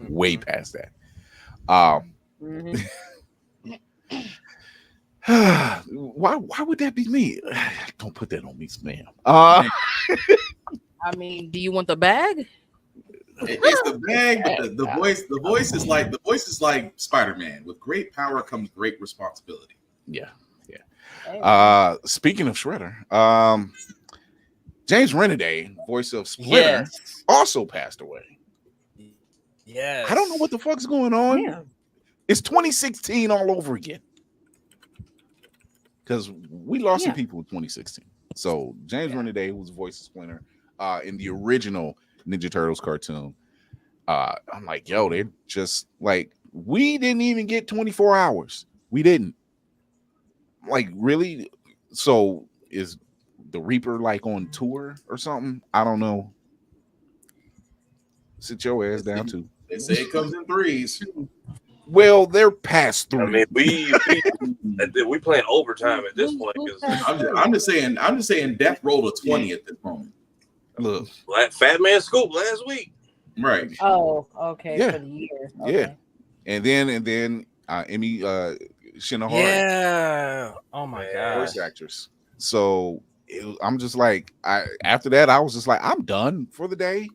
Way past that. Why would that be me? Don't put that on me, spam. I mean, do you want the bag? It's the bag, but the voice is like Spider-Man. With great power comes great responsibility. Yeah. Speaking of Shredder, James Renaday, voice of Splinter, also passed away. Yes. I don't know what the fuck's going on. Yeah. It's 2016 all over again. Because we lost some people in 2016. So James Renaday, who was voice of Splinter in the original Ninja Turtles cartoon, I'm like, yo, they're just like, we didn't even get 24 hours. We didn't. Like, really? So is the Reaper like on tour or something? I don't know. Sit your ass down too. They say it comes in threes. Well, they're past three. I mean, we playing overtime at this point. I'm just saying, Death rolled a 20 at this moment. Look, Fat Man Scoop last week. Right. Oh, okay. Yeah. For the year. Yeah. And then Amy Shinohara. Yeah. Oh my god. Voice actress. So I'm just like, after that, I was just like, I'm done for the day.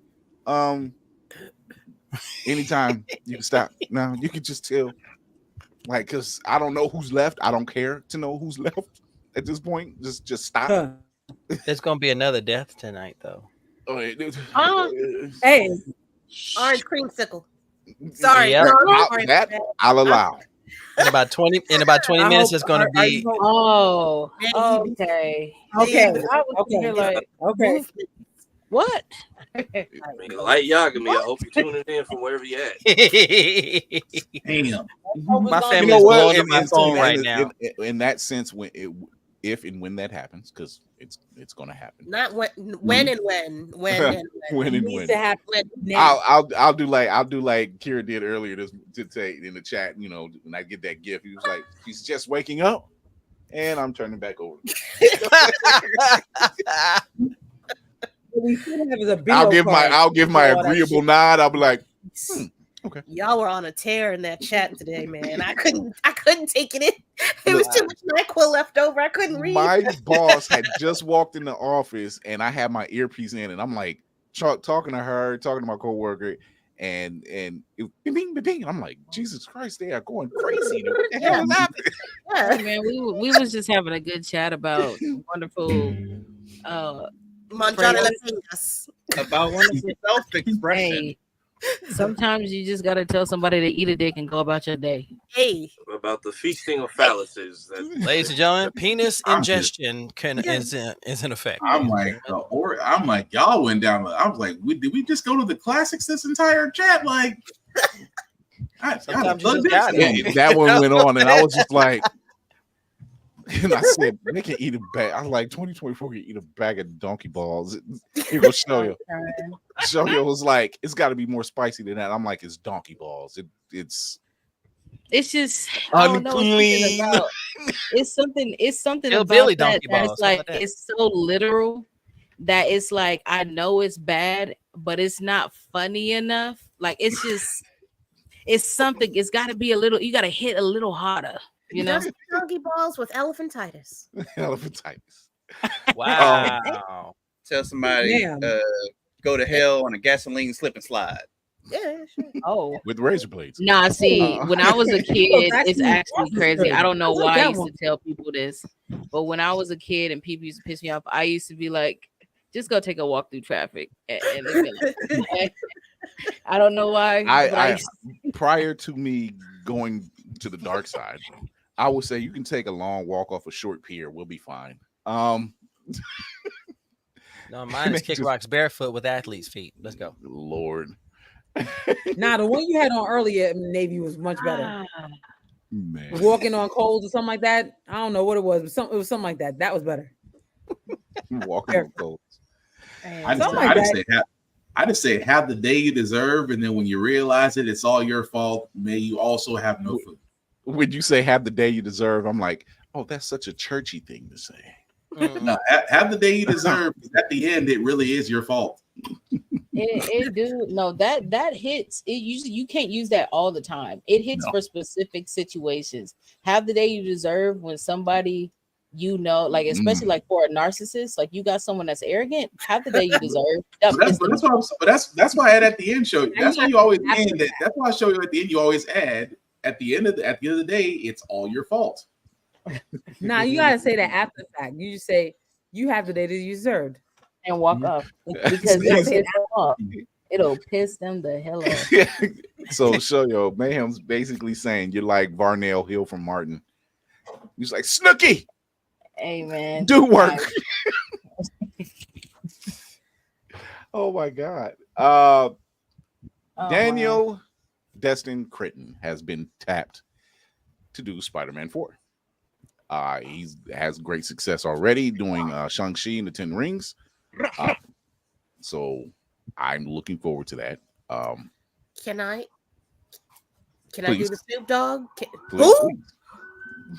Anytime you can stop. Now you can just tell, like, because I don't know who's left. I don't care to know who's left at this point. Just stop. There's gonna be another death tonight, though. Hey, orange creamsicle. Sorry, Yep. I'll allow. In about 20 minutes, it's gonna be. Oh, okay. Okay. I was thinking like, Okay. what? I mean, like Yagami, I hope you're tuning in from wherever you at. Damn. My family's blowing up my phone right now. In that sense, if and when that happens, because it's going to happen. Not when and when. When and when. To happen I'll do like Kira did earlier to say in the chat. You know, when I get that gift, he was like, "He's just waking up," and I'm turning back over. I'll give my agreeable nod. I'll be like, okay. Y'all were on a tear in that chat today, man. I couldn't take it in. There was too much NyQuil left over. I couldn't read. My boss had just walked in the office, and I had my earpiece in, and I'm like talking to her, talking to my coworker, and it, bing, bing, bing. I'm like, Jesus Christ, they are going crazy. What the hell is happening? Hey, man, we was just having a good chat about wonderful Manjana Latinas. About wonderful self-expression. Hey, sometimes you just gotta tell somebody to eat a dick and go about your day. Hey, about the feasting of phalluses. Ladies and gentlemen, penis ingestion is in effect. I'm like, y'all went down. I was like, did we just go to the classics this entire chat? Like, that one went on, and I was just like, and I said, they can eat a bag. I was like, 2024 can eat a bag of donkey balls. Here goes Shoyo. Shoyo was like, it's got to be more spicy than that. I'm like, it's donkey balls. It's just unclean. It's something about that that's like it's so literal that it's like I know it's bad, but it's not funny enough. Like it's just It's something. It's got to be a little. You got to hit a little harder. You know, Dusty doggy balls with elephantitis. Elephantitis. Wow. Tell somebody go to hell on a gasoline slip and slide. Yeah, sure. Oh, with razor blades. Nah, see, when I was a kid, it's actually that's crazy. crazy. I don't know I like why I that used one. to tell people this, but when I was a kid and people used to piss me off, I used to be like, just go take a walk through traffic. And they'd be like, I don't know why. but I used prior to me going to the dark side, I would say you can take a long walk off a short pier. We'll be fine. No, mine is kick just- rocks barefoot with athlete's feet. Let's go. Lord. Nah, the one you had on earlier in the Navy was much better. Man. Walking on coals or something like that. I don't know what it was, but it was something like that. That was better. Walking on coals. I Something like that. just say have the day you deserve, and then when you realize it, it's all your fault. May you also have no food. When you say have the day you deserve, I'm like, oh, that's such a churchy thing to say. No, have the day you deserve. At the end, it really is your fault. it do no that hits. It usually you can't use that all the time. It hits for specific situations. Have the day you deserve when somebody like especially like for a narcissist, like you got someone that's arrogant. Have the day you deserve. That's why I had at the end show you. That's why you always end it. That's why I show you at the end. You always add at the end of the day, it's all your fault. Nah, you gotta say that after the fact. You just say you have the day that you deserved and walk off because it'll piss them the hell off. So Shoyo Mayhem's basically saying you're like Varnell Hill from Martin. He's like Snooky. Hey man, do work. Oh my god. Daniel Destin Critton has been tapped to do Spider-Man 4. He has great success already doing Shang-Chi and the Ten Rings. So I'm looking forward to that. Can I do Please. the Snoop Dogg? Please. Who?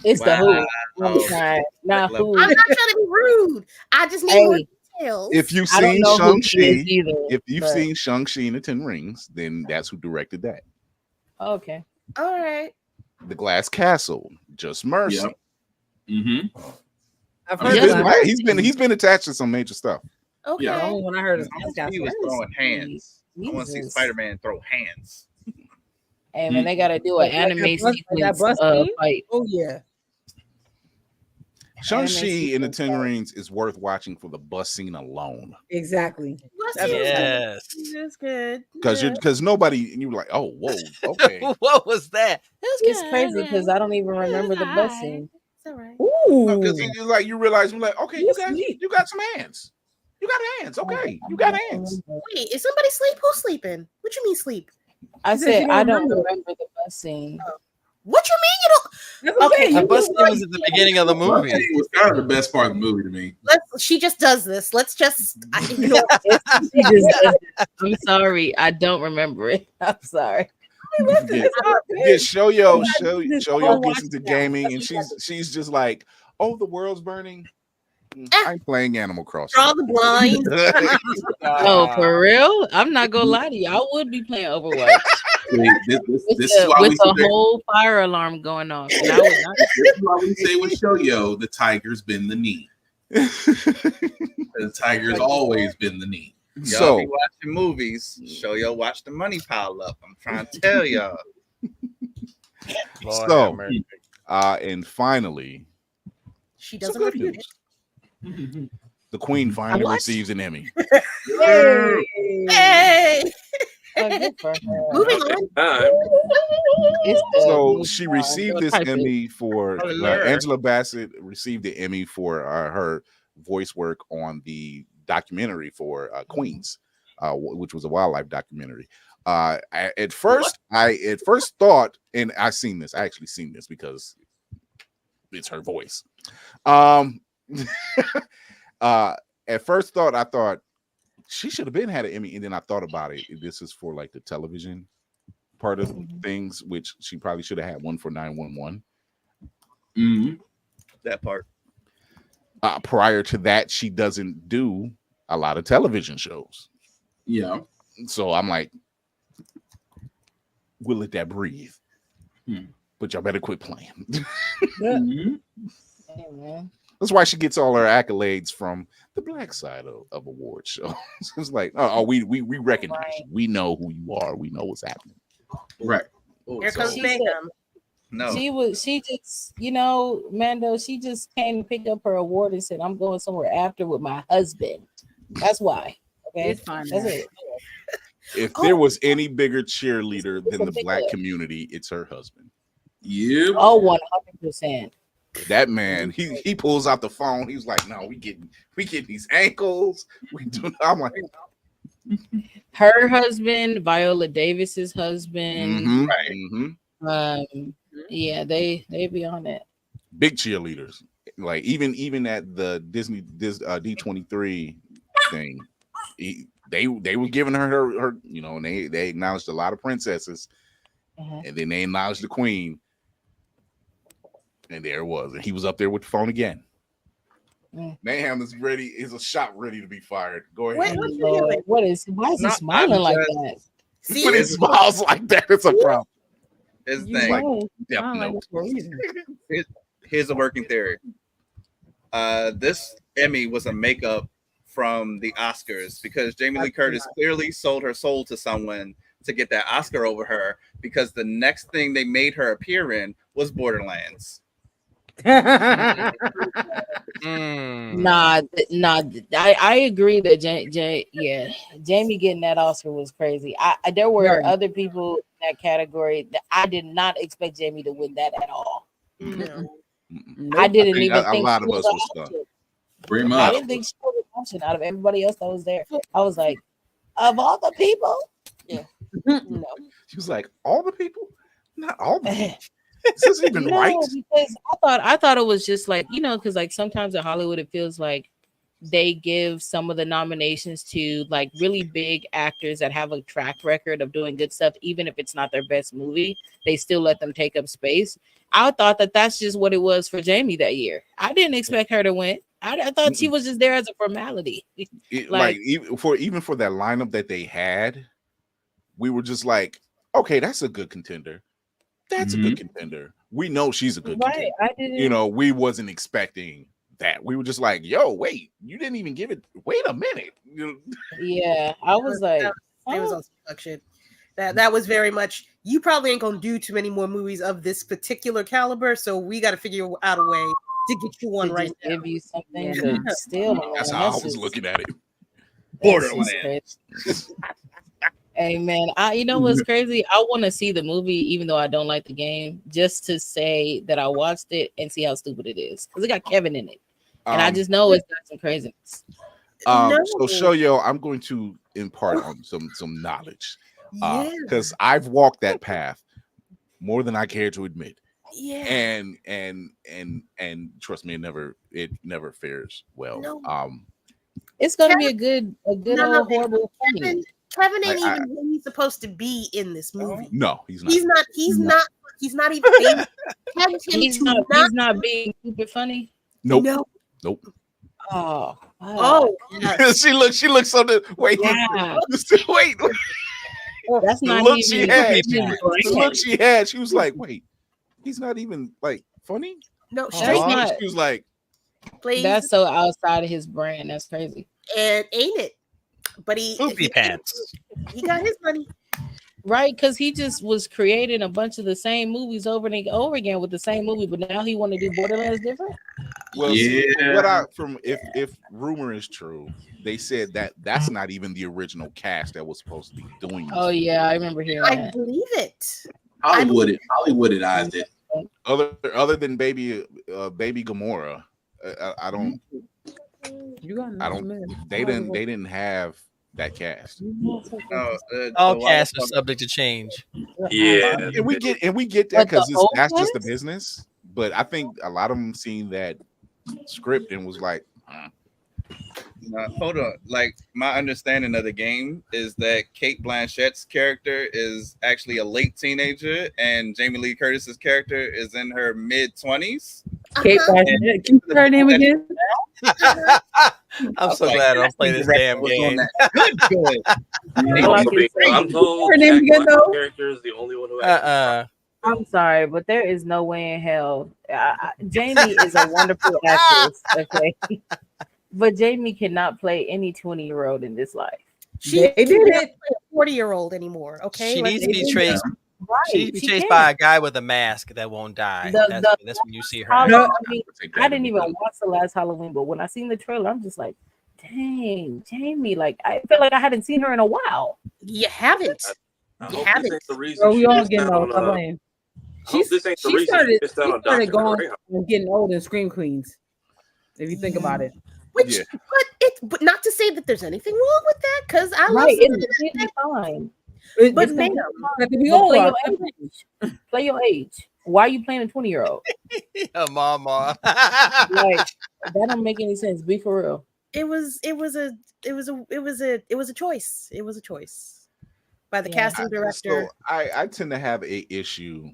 It's the who. I'm trying. Not who. I'm not trying to be rude. I just need more details. If you've I don't seen know who he Shang-Chi, is either, if you've but- seen Shang-Chi and the Ten Rings, then that's who directed that. Okay. All right. The Glass Castle, Just Mercy. Yep. Mm-hmm. I've He's been attached to some major stuff. Okay. Yeah. Only when I heard He was throwing hands. I want to see Jesus. Spider-Man throw hands. Hey man, they gotta do an anime sequence fight. Oh yeah. Shang-Chi and the Ten Rings is worth watching for the bus scene alone. Exactly. Yes. That's good. Because nobody, and you're like, oh, whoa, okay. What was that? It's crazy because I don't even remember the bus scene. It's all right. Ooh. Because you realize, you're like, okay, you got some hands. You got hands. Okay, you got hands. Wait, is somebody sleep? Who's sleeping? What you mean sleep? I said said you don't I don't remember. remember the bus scene. What you mean you don't? Okay, The bus scene was at the beginning of the movie. It was kind of the best part of the movie to me. She just does this. Let's just. I'm sorry, I don't remember it. I'm sorry. Shoyo gets into gaming, and she's just like, oh, the world's burning. I'm playing Animal Crossing. Draw the blind. Oh, for real? I'm not gonna lie to you. I would be playing Overwatch This is why we with a whole fire alarm going off. And I would not. This is why we say with Shoyo, the tiger's been the knee. The tiger's always been the knee. Y'all So be watching movies. Show y'all watch the money pile up. I'm trying to tell y'all. Lord So, have mercy. and finally, She some doesn't good refute news. it. The Queen finally What? receives an Emmy. Hey. Oh, good for her. Moving on. It's the So movie she star. received Go this type it. Emmy for Hallelujah. Angela Bassett received the Emmy for her voice work on the documentary for Queens, which was a wildlife documentary. At first thought, and I actually seen this because it's her voice. At first I thought she should have had an Emmy, and then I thought about it. This is for like the television part of things, which she probably should have had one for 911. Mm-hmm. That part. Prior to that, she doesn't do a lot of television shows. Yeah. So I'm like, we'll let that breathe. But y'all better quit playing. Hey, man. That's why she gets all her accolades from the black side of award shows. It's like, we recognize you. We know who you are. We know what's happening. Right. Here comes She Mayhem. No. She just, Mando, she just came to pick up her award and said, I'm going somewhere after with my husband. That's why. Okay. It's fine. That's it. If there was any bigger cheerleader than the black community, it's her husband. Yep. Oh, 100%. That man, he pulls out the phone. He's like, "No, we getting these ankles. We do." I'm like, her husband, Viola Davis's husband. right. Yeah, they be on it. Big cheerleaders. Like even at the Disney D23 thing, they were giving her and they acknowledged a lot of princesses, and then they acknowledged the queen. And there it was. And he was up there with the phone again. Mayhem is ready. Is a shot ready to be fired. Go ahead. Why is he smiling like that? See? When he smiles like that, it's a problem. Here's the thing. Here's a working theory. This Emmy was a makeup from the Oscars because Jamie Lee Curtis clearly sold her soul to someone to get that Oscar over her, because the next thing they made her appear in was Borderlands. Nah, I agree that Jamie getting that Oscar was crazy. There were other people in that category that I did not expect Jamie to win that at all. I didn't even think a lot of us were stunned. I didn't think she was an option out of everybody else that was there. I was like, of all the people, no. She was like, all the people, not all the people. This isn't even right. Because I thought it was just like, because like sometimes in Hollywood it feels like they give some of the nominations to like really big actors that have a track record of doing good stuff, even if it's not their best movie, they still let them take up space. I thought that that's just what it was for Jamie that year. I didn't expect her to win. I thought she was just there as a formality. Even for that lineup that they had, we were just like, okay, that's a good contender. That's a good contender. We know she's a good contender. I didn't. We wasn't expecting that. We were just like, yo, wait, you didn't even give it. Wait a minute. Yeah, I was like, it was on production. That was very much. You probably ain't gonna do too many more movies of this particular caliber, so we got to figure out a way to get you one right now. Give you something to steal. That's how I was looking at it. Borderlands. Hey man, you know what's crazy? I want to see the movie, even though I don't like the game, just to say that I watched it and see how stupid it is, because it got Kevin in it, and I just know it's got some craziness. So show yo, I'm going to impart on some knowledge, because I've walked that path more than I care to admit. Yeah, and trust me, it never fares well. No. It's gonna be a good horrible thing. Kevin ain't even who he's supposed to be in this movie. No, he's not. He's not even famous. He's not being super funny. Nope. Oh. Yes. she looks so wait. Yeah. Wait. That's not look even the look she had. She was like, wait, he's not even like funny. No, she was like, please. That's so outside of his brand. That's crazy. And ain't it? But Poopy pants. He got his money. Right, because he just was creating a bunch of the same movies over and over again with the same movie, but now he want to do Borderlands different. Well, if rumor is true, they said that's not even the original cast that was supposed to be doing this. Oh yeah, I remember hearing that. I believe it. Hollywoodized it. Other than baby Gamora, I don't. They didn't have that cast. All casts are subject to change. Yeah, and we get that because that's just the business. But I think a lot of them seen that script and was like, hold on. Like, my understanding of the game is that Cate Blanchett's character is actually a late teenager, and Jamie Lee Curtis's character is in her mid-20s. Kate Blanchett. Can you her name again? I'm so glad I don't play this damn game. Good. I'm told Her name Jack again, Black though? character is the only one who actually I'm sorry, but there is no way in hell. Jamie is a wonderful actress, okay? But Jamie cannot play any 20-year-old in this life. She They did cannot it. play a 40-year-old anymore. Okay, She Let's needs to be be chased. Right, She needs to be she chased can't. by a guy with a mask that won't die. That's when you see her. Halloween, act. I mean, I didn't even watch the last Halloween, but when I seen the trailer, I'm just like, dang, Jamie. Like, I feel like I hadn't seen her in a while. You haven't. I You hope haven't. this ain't the reason Bro, we she all missed getting out old. on. Stop playing. I hope this ain't the She reason started, she missed out on Dr. going Greyhound. and getting old in Scream Queens. If you think about it. Which, Yeah. but not to say that there's anything wrong with that, because I love Right, some of it's completely fine. But It's ma'am, that could be But play old. your age. Play your age. Why are you playing a 20-year-old? Mama. Like, that don't make any sense. Be for real. it was a choice. It was a choice by the casting director. So I tend to have a issue,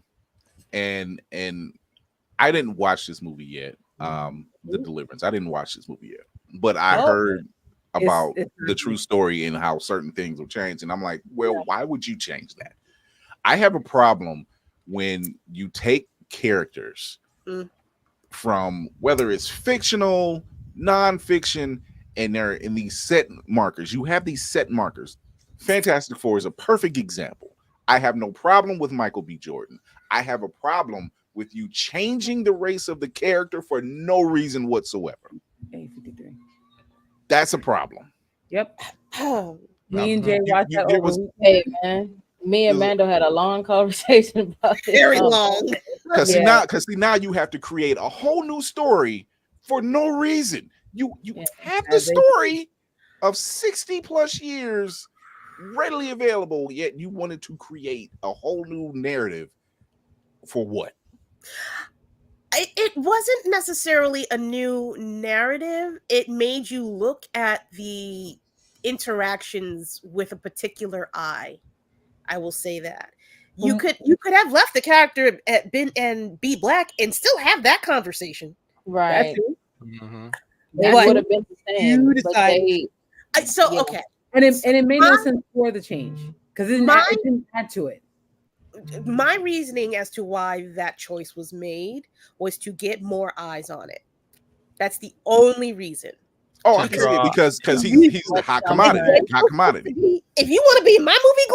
and I didn't watch this movie yet. The Deliverance. I didn't watch this movie yet, but I heard about the true story and how certain things will change, and I'm like, well, why would you change that? I have a problem when you take characters from whether it's fictional, non-fiction, and they're in these set markers. You have these set markers. Fantastic Four is a perfect example. I have no problem with Michael B. Jordan. I have a problem with you changing the race of the character for no reason whatsoever. 8:53. That's a problem. Yep. Oh, Me and Jay watched that there over. was- Hey, man. Me and Mando had a long conversation about this. very long. Because see now you have to create a whole new story for no reason. You have the story of 60 plus years readily available, yet you wanted to create a whole new narrative for what? It wasn't necessarily a new narrative. It made you look at the interactions with a particular eye. I will say that. You could have left the character at be black and still have that conversation. Right. Mm-hmm. It would have been the same. You But decided. they, Okay. And it made no sense for the change because it didn't add to it. My reasoning as to why that choice was made was to get more eyes on it. That's the only reason. Oh, I get it because he's a hot commodity. Hot commodity. If you want to be in my movie,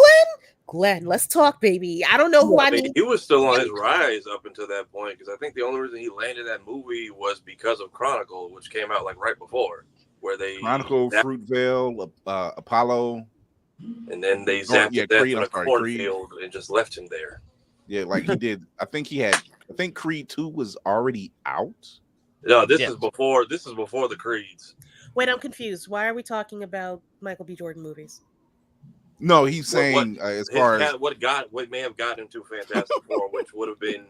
Glenn, let's talk, baby. I don't know who I need. He was still on his rise up until that point, because I think the only reason he landed that movie was because of Chronicle, which came out like right before, where they Chronicle, Fruitvale, Apollo, and then they zapped to death Creed, in a cornfield and just left him there. Yeah, like he did. I think Creed 2 was already out. No, this is before the Creeds. Wait, I'm confused. Why are we talking about Michael B. Jordan movies? No, he's saying as far as what may have gotten into Fantastic Four, which would have been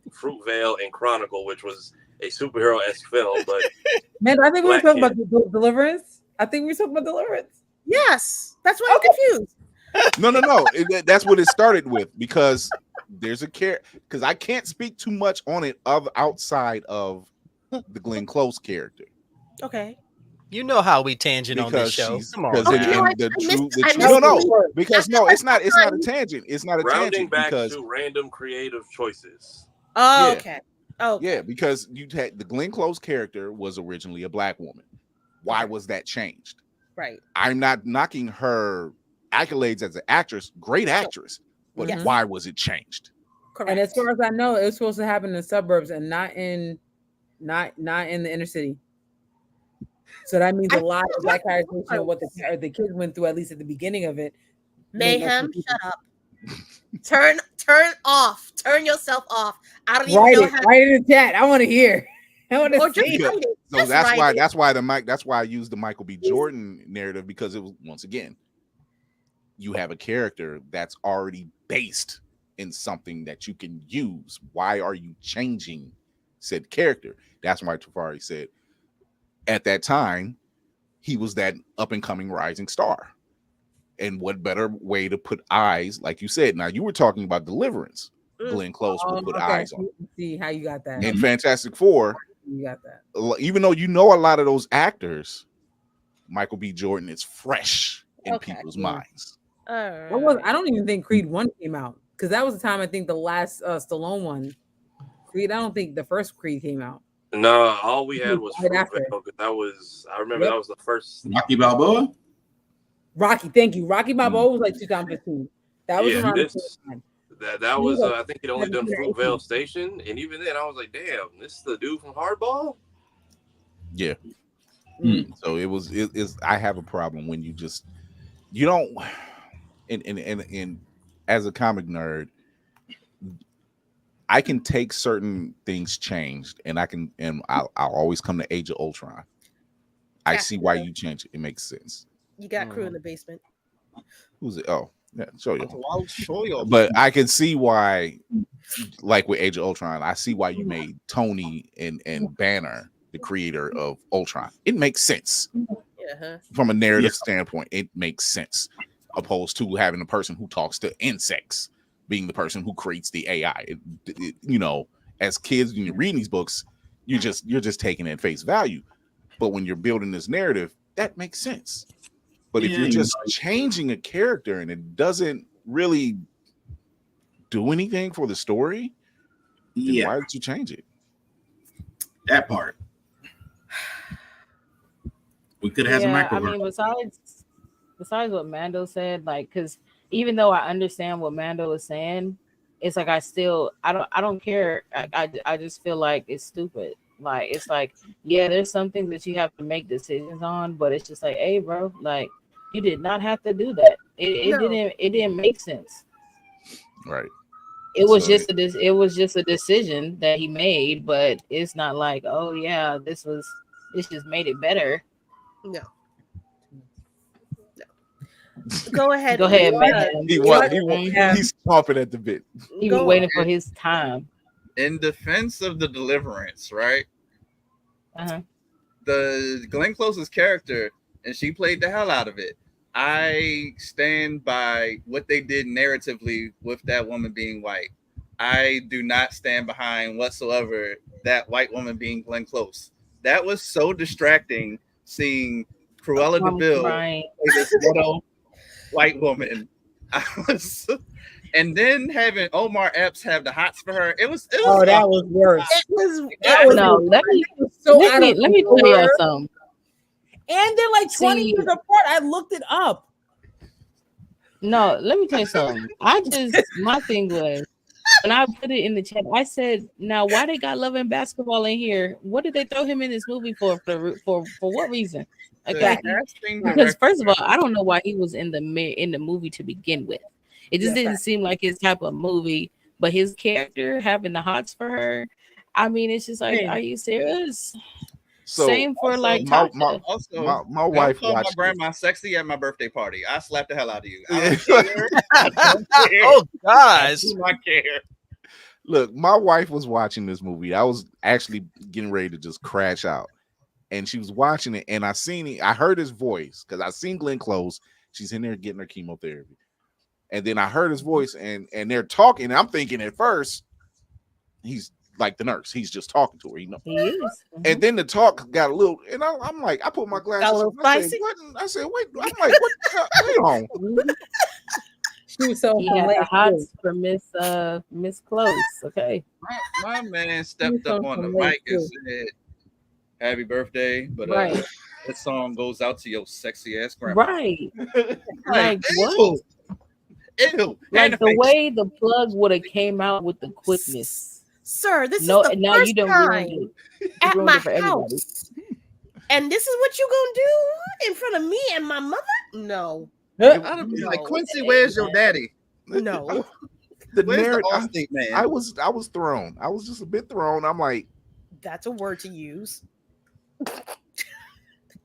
Fruitvale and Chronicle, which was a superhero-esque film. But man, I think we were talking about Deliverance. I think we were talking about Deliverance. Yes, that's why I'm confused. No. That's what it started with, because there's a because I can't speak too much on it outside of the Glenn Close character. Okay. You know how we tangent on this show. Come on. Because it's not a tangent. It's not a rounding tangent back because to random creative choices. Oh, Yeah. okay. Oh, yeah, because you had the Glenn Close character was originally a black woman. Why was that changed? right. I'm not knocking her accolades as an actress, great actress, but Yes. why was it changed? Correct. And as far as I know, it was supposed to happen in the suburbs and not in the inner city. So that means a lot of black characters of what the kids went through, at least at the beginning of it. Mayhem, shut up. Turn yourself off. I don't even Write know it. how. Write it in the chat. I want to hear. I want Or to just see. write it. So Just that's write why it. that's why I used the Michael B. Jordan narrative, because it was, once again, you have a character that's already based in something that you can use. Why are you changing said character? That's why Tafari said at that time he was that up and coming rising star. And what better way to put eyes, like you said. Now you were talking about Deliverance. Glenn Close would put eyes on. See how you got that. In Fantastic Four, You got that. even though you know a lot of those actors, Michael B. Jordan is fresh in people's minds. I don't even think Creed 1 came out because that was the time I think the last Stallone one. Creed, I don't think the first Creed came out. No, all we had was Right after. Fruitvale. I remember that was the first. Rocky Balboa. Rocky, thank you. Rocky Balboa was like 2015. That was around the same time. That was I think he'd only done Fruitvale Station, and even then I was like, damn, this is the dude from Hardball. Yeah. So it is. I have a problem when you don't. And as a comic nerd, I can take certain things changed, and I'll always come to Age of Ultron. I see why you changed it. It makes sense. You got crew in the basement. Who's it? Oh, yeah, show you. I'll show you. But I can see why, like with Age of Ultron, I see why you made Tony and Banner the creator of Ultron. It makes sense from a narrative standpoint. It makes sense, opposed to having a person who talks to insects being the person who creates the AI. You know, as kids, when you're reading these books, you're just taking it at face value. But when you're building this narrative, that makes sense. But if you're just changing a character and it doesn't really do anything for the story, then why did you change it? That part. We could have some micro. I mean, besides what Mando said, like, because even though I understand what Mando is saying, it's like I don't care. I just feel like it's stupid. Like, it's like, yeah, there's something that you have to make decisions on, but it's just like, hey, bro, like, you did not have to do that. It didn't make sense. Right. It was just a decision that he made, but it's not like, oh yeah, this just made it better. No. Go ahead. Go ahead, man. He's chomping at the bit. He was waiting for his time. In defense of the Deliverance, right? The Glenn Close's character, and she played the hell out of it. I stand by what they did narratively with that woman being white. I do not stand behind whatsoever that white woman being Glenn Close. That was so distracting seeing Cruella DeVille play this little white woman. And then having Omar Epps have the hots for her, it was that was worse. Let me tell you something. And they're like 20 years apart. I looked it up. No, let me tell you something. My thing was, when I put it in the chat, I said, now why they got Love and Basketball in here? What did they throw him in this movie for what reason? Okay. Because first of all, I don't know why he was in the movie to begin with. It just didn't seem like his type of movie, but his character having the hots for her, I mean, it's just like, are you serious? So, same for also, like my wife called my watched grandma sexy at my birthday party. I slapped the hell out of you. Oh gosh, I do not care. Look, my wife was watching this movie. I was actually getting ready to just crash out, and she was watching it, and I heard his voice because I seen Glenn Close. She's in there getting her chemotherapy. And then I heard his voice and they're talking. And I'm thinking at first, he's like the nurse. He's just talking to her. You know? He is. And then the talk got a little, and I'm like, I put my glasses on. I said, wait. I'm like, what? Wait on. She was so he had the hots for Miss Close. Okay. My man stepped up on the mic and said, happy birthday. But this song goes out to your sexy ass grandma. Right. Like what? Ew. Like the way the plug would have came out with the quickness. Sir, this is the first time at my house. And this is what you gonna do in front of me and my mother? No. I'd be like, Quincy, where's your daddy? No. Where's the Allstate man? I was thrown. I was just a bit thrown. I'm like, that's a word to use.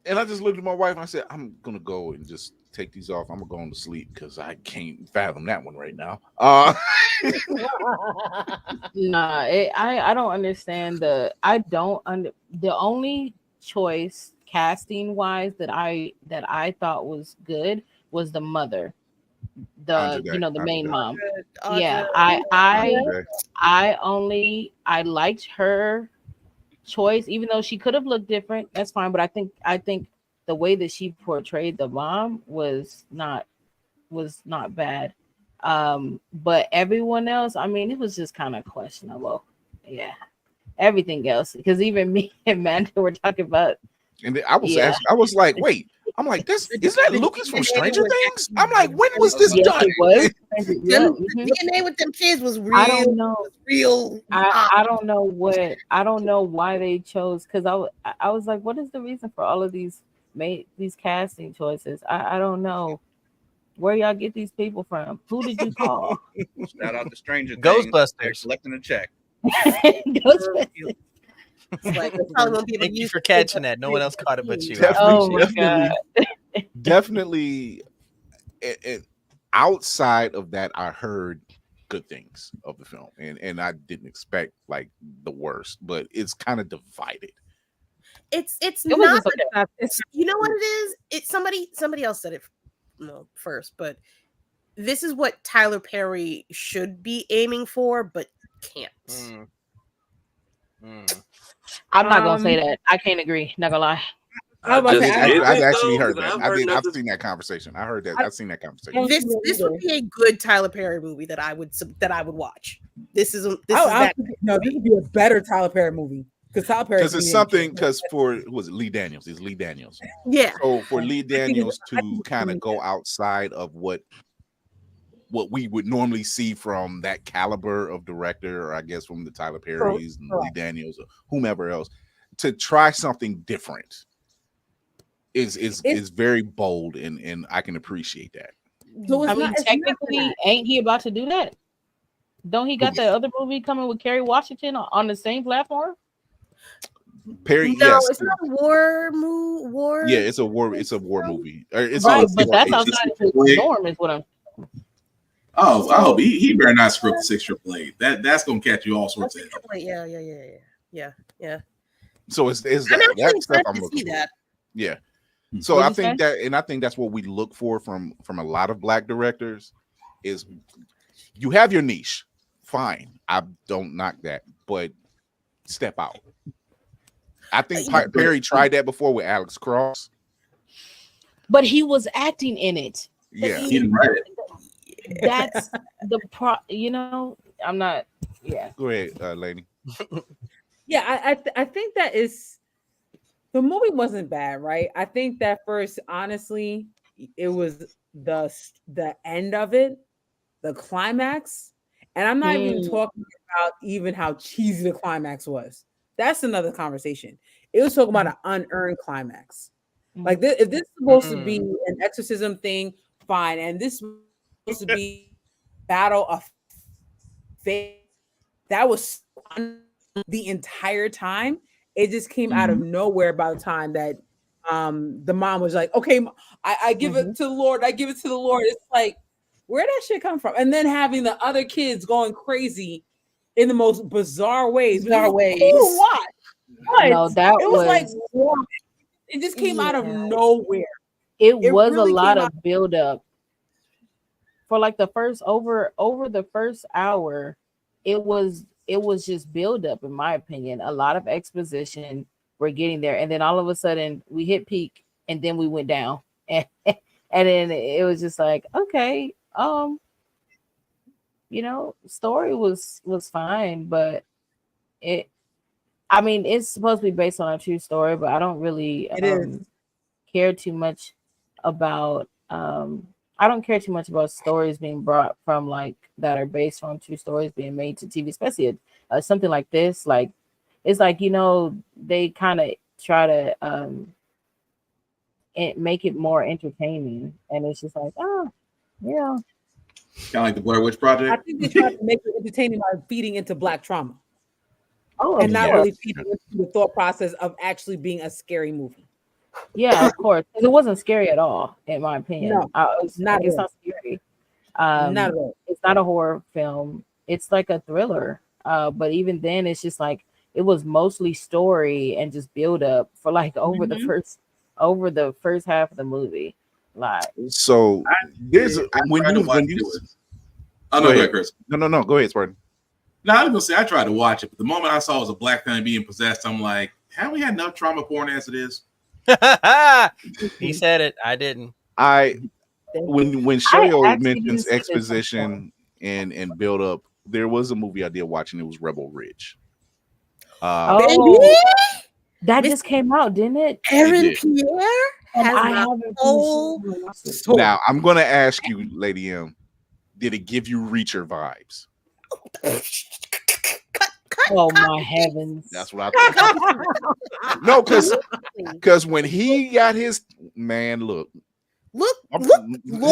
And I just looked at my wife and I said, I'm gonna go and just take these off. I'm gonna go on to sleep because I can't fathom that one right now. Nah, I don't understand the only choice casting wise that I thought was good was the mother, the main mom. Yeah, I liked her choice, even though she could have looked different. That's fine, but I think the way that she portrayed the mom was not bad. But everyone else, I mean, it was just kind of questionable. Yeah, everything else, because even me and Amanda were talking about. And then I was like, wait, I'm like, is that Lucas from Stranger Things? I'm like, when was this done? It was. The DNA with them kids was real. I don't know. Real. I don't know why they chose, because I was like, what is the reason for all of these casting choices? I don't know. Where y'all get these people from? Who did you call? Shout out to Stranger Things. Ghostbusters. Collecting a check. Ghostbusters. Like, Thank you for catching that. No one else caught it but you. Definitely. Outside of that, I heard good things of the film, and I didn't expect like the worst, but it's kind of divided. It's not. You know what it is? It's somebody else said it first, but this is what Tyler Perry should be aiming for, but can't. I'm not gonna say that. I can't agree. Not gonna lie. I've actually heard that. I've seen that conversation. I heard that. I've seen that conversation. This would be a good Tyler Perry movie that I would watch. This would be a better Tyler Perry movie, because Tyler Perry. Because it's something. Because for was it Lee Daniels? It's Lee Daniels. Yeah. So for Lee Daniels to kind of go outside of what we would normally see from that caliber of director, or I guess from the Tyler Perrys and Lee Daniels or whomever else, to try something different is very bold, and I can appreciate that. So I mean, technically, ain't he about to do that? Don't he got the other movie coming with Kerry Washington on the same platform? Perry, no, yes. It's not a war movie. Yeah, it's a war movie. It's right, but that's outside of the norm, is what I'm. Oh, I hope he better not script the 6 Triple A. That's gonna catch you all sorts of. Yeah. So it's that stuff I'm looking for. Yeah. So I think that's what we look for from a lot of black directors is you have your niche. Fine. I don't knock that, but step out. I think Perry tried that before with Alex Cross. But he was acting in it. Yeah. He didn't write it. That's the I'm not. Yeah. Go ahead, Lady. Yeah, I think that is. The movie wasn't bad, right? I think that first, honestly, it was the end of it, the climax, and I'm not even talking about even how cheesy the climax was. That's another conversation. It was talking about an unearned climax. Like if this is supposed to be an exorcism thing, fine, and this is supposed to be battle of faith. That was the entire time. It just came out of nowhere by the time that the mom was like, okay, I give it to the Lord. I give it to the Lord. It's like, where'd that shit come from? And then having the other kids going crazy in the most bizarre ways. What? No, it was like, it just came out of nowhere. It was really a lot of buildup. For like the first over the first hour, it was just build up, in my opinion. A lot of exposition. We're getting there, and then all of a sudden we hit peak, and then we went down, and then it was just like, okay, story was fine, but it's supposed to be based on a true story, but I don't really care too much about I don't care too much about stories being brought from like that are based on true stories being made to TV, especially something like this. Like it's like, they kind of try to make it more entertaining, and it's just like, yeah. Kind of like the Blair Witch Project. I think they tried to make it entertaining by feeding into Black trauma. And not really feeding into the thought process of actually being a scary movie. Yeah, of course. It wasn't scary at all, in my opinion. No, it's not scary. Not at all. It's not a horror film. It's like a thriller. But even then, it's just like it was mostly story and just build up for like over the first half of the movie. Like, so there's when you oh no, go ahead, Chris. No, go ahead, Spartan. No, I was gonna say I tried to watch it, but the moment I saw it was a black family being possessed, I'm like, haven't we had enough trauma porn as it is? He said it. I didn't. When I Shoyo actually didn't mentions see this before. exposition and build up, there was a movie I did watch and it was Rebel Ridge. Oh, that just came out, didn't it? Aaron did. Pierre has I my haven't whole finished it. soul. Now I'm gonna ask you, Lady M, did it give you Reacher vibes? Oh my heavens! That's what I thought. No, because when he got his look,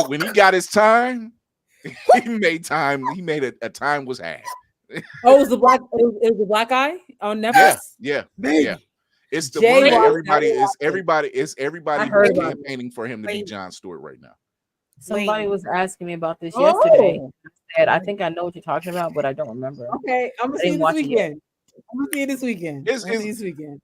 when he got his time, he made time. He made a time was had. Oh, it was the black. It was the black eye on Netflix. Yeah. It's the Jay one that Rock- everybody who's heard about it. campaigning for him to be Jon Stewart right now. Somebody was asking me about this Oh. yesterday. I said, I think I know what you're talking about, but I don't remember. Okay, I'm gonna I see didn't it watch this it weekend. I'm gonna see it this weekend. It's- I'm gonna it's- see it this weekend.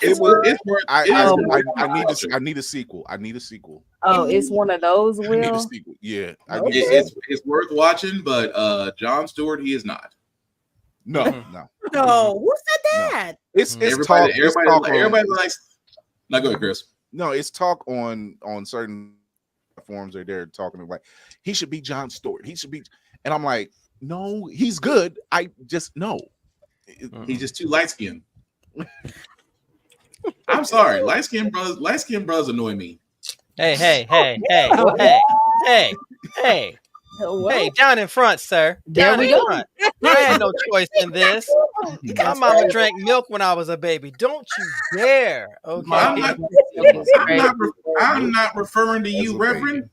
It was. It's worth. I need a sequel. I need a sequel. Oh, it's one of those, I need a Will. sequel. Yeah, I Okay. need a sequel. It's worth watching, but Jon Stewart, he is not. No. No, who said that? It's Everybody, talk. It's talk on- everybody likes. Now go ahead, Chris. No, it's talk on certain platforms that they're talking about. He should be Jon Stewart. He should be, and I'm like, no, he's good. I just no. He's just too light skinned. I'm sorry, light skinned brothers annoy me. Hey, down in front, sir. There Down we in go. front. I had no choice in this. My mama drank milk when I was a baby. Don't you dare. Okay. I'm not referring to you, Reverend.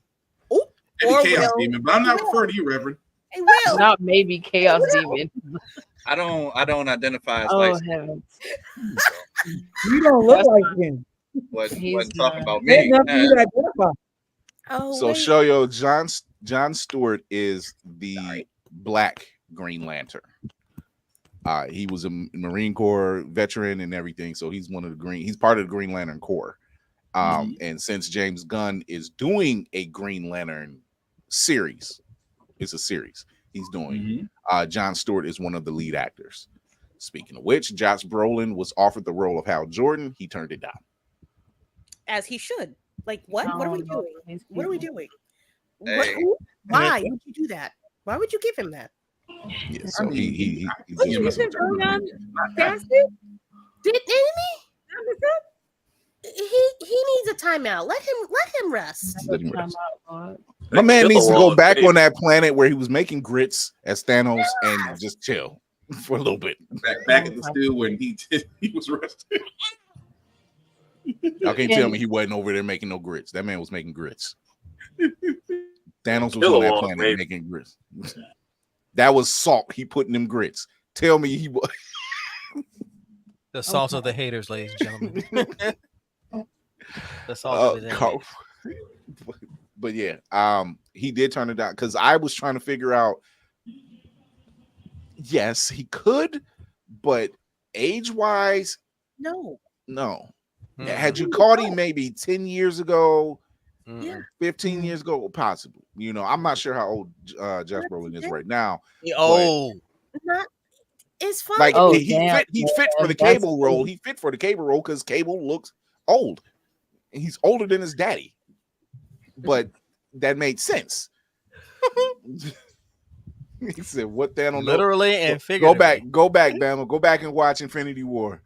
Maybe or Chaos Will. Demon, but I'm not referring to you, Reverend. Hey, Will. Not maybe Chaos Demon. I don't identify as Oh light. heavens! You don't look like him. Wasn't talking about There's me. nothing you identify. Oh, So wait. Shoyo, Jon Stewart is the Black Green Lantern. He was a Marine Corps veteran and everything, so he's he's part of the Green Lantern Corps. And since James Gunn is doing a Green Lantern series, it's a series he's doing. Jon Stewart is one of the lead actors. Speaking of which, Josh Brolin was offered the role of Hal Jordan. He turned it down. As he should. Like, what? What are we Oh, doing? What are we doing? Hey. Why would you do that? Why would you give him that? Yeah, so he What you just- think going on? Did he needs a timeout. Let him rest. let him rest. My man needs to go back on that planet where he was making grits as Thanos and just chill for a little bit. Back at the stew when he was arrested. Y'all can't tell me he wasn't over there making no grits. That man was making grits. Thanos was Still on that a walk, planet baby. making grits. That was salt. He put in them grits. Tell me he was. The salt of the haters, ladies and gentlemen. The salt of the haters. But yeah, he did turn it down because I was trying to figure out. Yes, he could, but age-wise, No. Had you caught him maybe 10 years ago, Yeah. 15 years ago, possibly. You know, I'm not sure how old Josh Brolin is right now. Oh, Not. It's fine. Like Oh, he damn, fit for man, the that's Cable role. He fit for the Cable role because Cable looks old. He's older than his daddy. But that made sense. He said, "What Thanos? literally and figuratively. Go back, Bama. Go back and watch Infinity War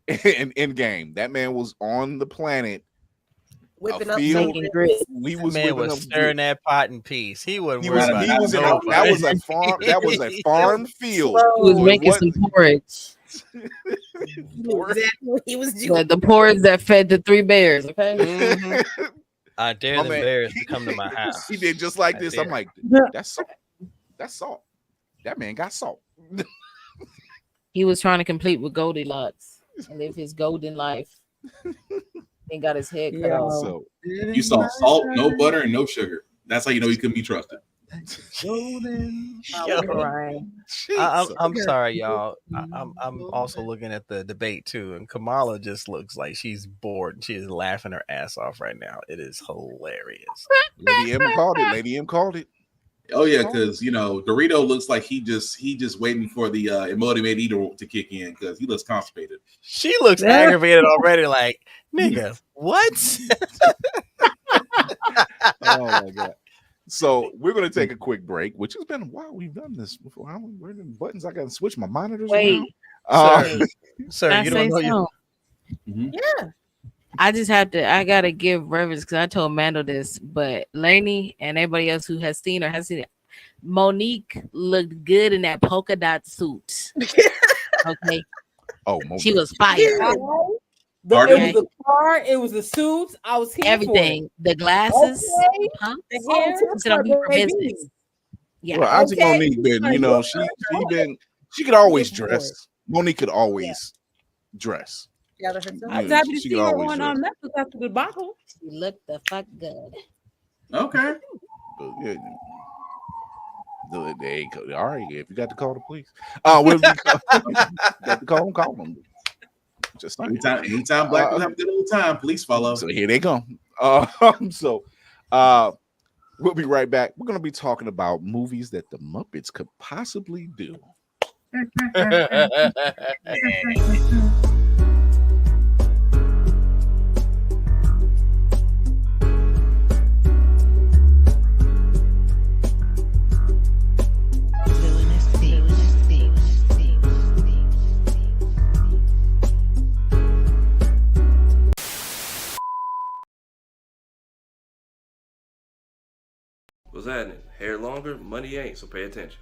and Endgame. That man was on the planet, whipping a up field. Making grits. He was Man whipping was up stirring grits. that pot in peace. He wasn't He worried was, about he was in a, nobody. that was a farm. That was a farm field. He was with making what- some porridge. Exactly what he was doing. The porridge that fed the 3 bears. Okay. Mhm. I dare My the man, bears to come to my house. He did just like I this. dare. I'm like, that's salt. That's salt. That man got salt. He was trying to complete with Goldilocks and live his golden life. He got his head cut Yeah. off. So You saw salt, no butter, and no sugar. That's how you know he couldn't be trusted. Yo. Right. I'm sorry, y'all. I'm also looking at the debate too, and Kamala just looks like she's bored. She is laughing her ass off right now. It is hilarious. Lady M called it. Lady M called it. Oh yeah, because Dorito looks like he just waiting for the emotive eater to kick in because he looks constipated. She looks aggravated already. Like, nigga, what? Oh my god. So we're gonna take a quick break, which has been a while. We've done this before. Where are the buttons? I gotta switch my monitors around. Sir, you don't know you. Yeah. I just have to. I gotta give reverence because I told Mando this, but Lainey and everybody else who has seen or has seen it, Monique looked good in that polka dot suit. Okay. Oh, she was fire. It was the car, it was the suits. I was here Everything, for the glasses, okay. huh? The hair. She said I'm here for business. Yeah. Well, Auntie Monique been, she could always dress. Monique could always dress. I was happy to she see could her always on dress. Netflix after the debacle. She looked the fuck good. Okay. But, yeah, there you go. All right, if you got to call the police, we'll be got to call them. Just anytime black people have a good old time, police follow. So here they come. We'll be right back. We're going to be talking about movies that the Muppets could possibly do. What's happening? Hair longer, money ain't, so pay attention.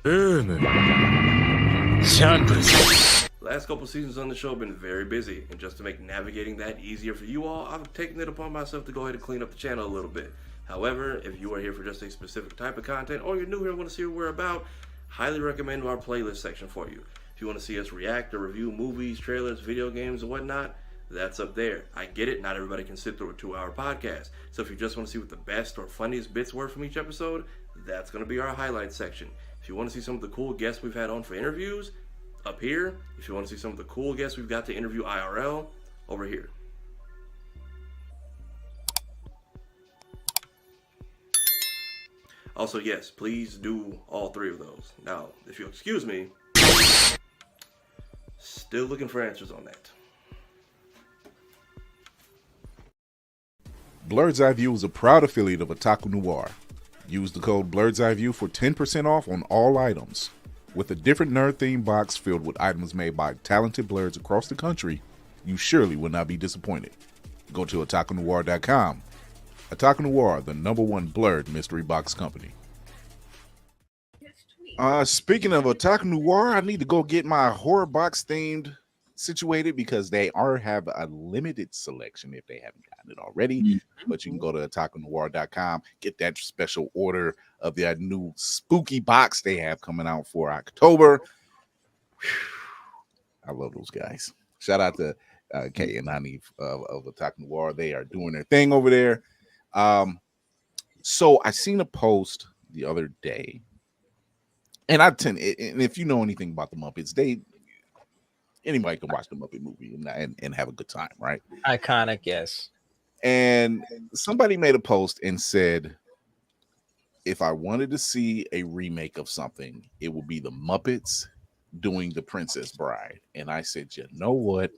Last couple seasons on the show have been very busy, and just to make navigating that easier for you all, I've taken it upon myself to go ahead and clean up the channel a little bit. However, if you are here for just a specific type of content, or you're new here and want to see what we're about, highly recommend our playlist section for you. If you want to see us react or review movies, trailers, video games, and whatnot, that's up there. I get it, not everybody can sit through a 2-hour podcast. So if you just want to see what the best or funniest bits were from each episode, that's going to be our highlights section. If you want to see some of the cool guests we've had on for interviews, up here. If you want to see some of the cool guests we've got to interview IRL, over here. Also, yes, please do all 3 of those. Now, if you'll excuse me, still looking for answers on that. Blerd's Eye View is a proud affiliate of Otaku Noir. Use the code Blerd's Eye View for 10% off on all items. With a different nerd-themed box filled with items made by talented blerds across the country, you surely will not be disappointed. Go to otakunoir.com. Otaku Noir, the #1 Blerd mystery box company. Speaking of Otaku Noir, I need to go get my horror box themed situated because they have a limited selection if they haven't gotten it already. But you can go to otakunoir.com, get that special order of their new spooky box they have coming out for October. I love those guys. Shout out to Kay and Hanif of Otaku Noir. They are doing their thing over there. So I seen a post the other day, and and if you know anything about the Muppets, anybody can watch the Muppet movie and have a good time, right? Iconic, yes. And somebody made a post and said, if I wanted to see a remake of something, it would be the Muppets doing The Princess Bride. And I said, you know what?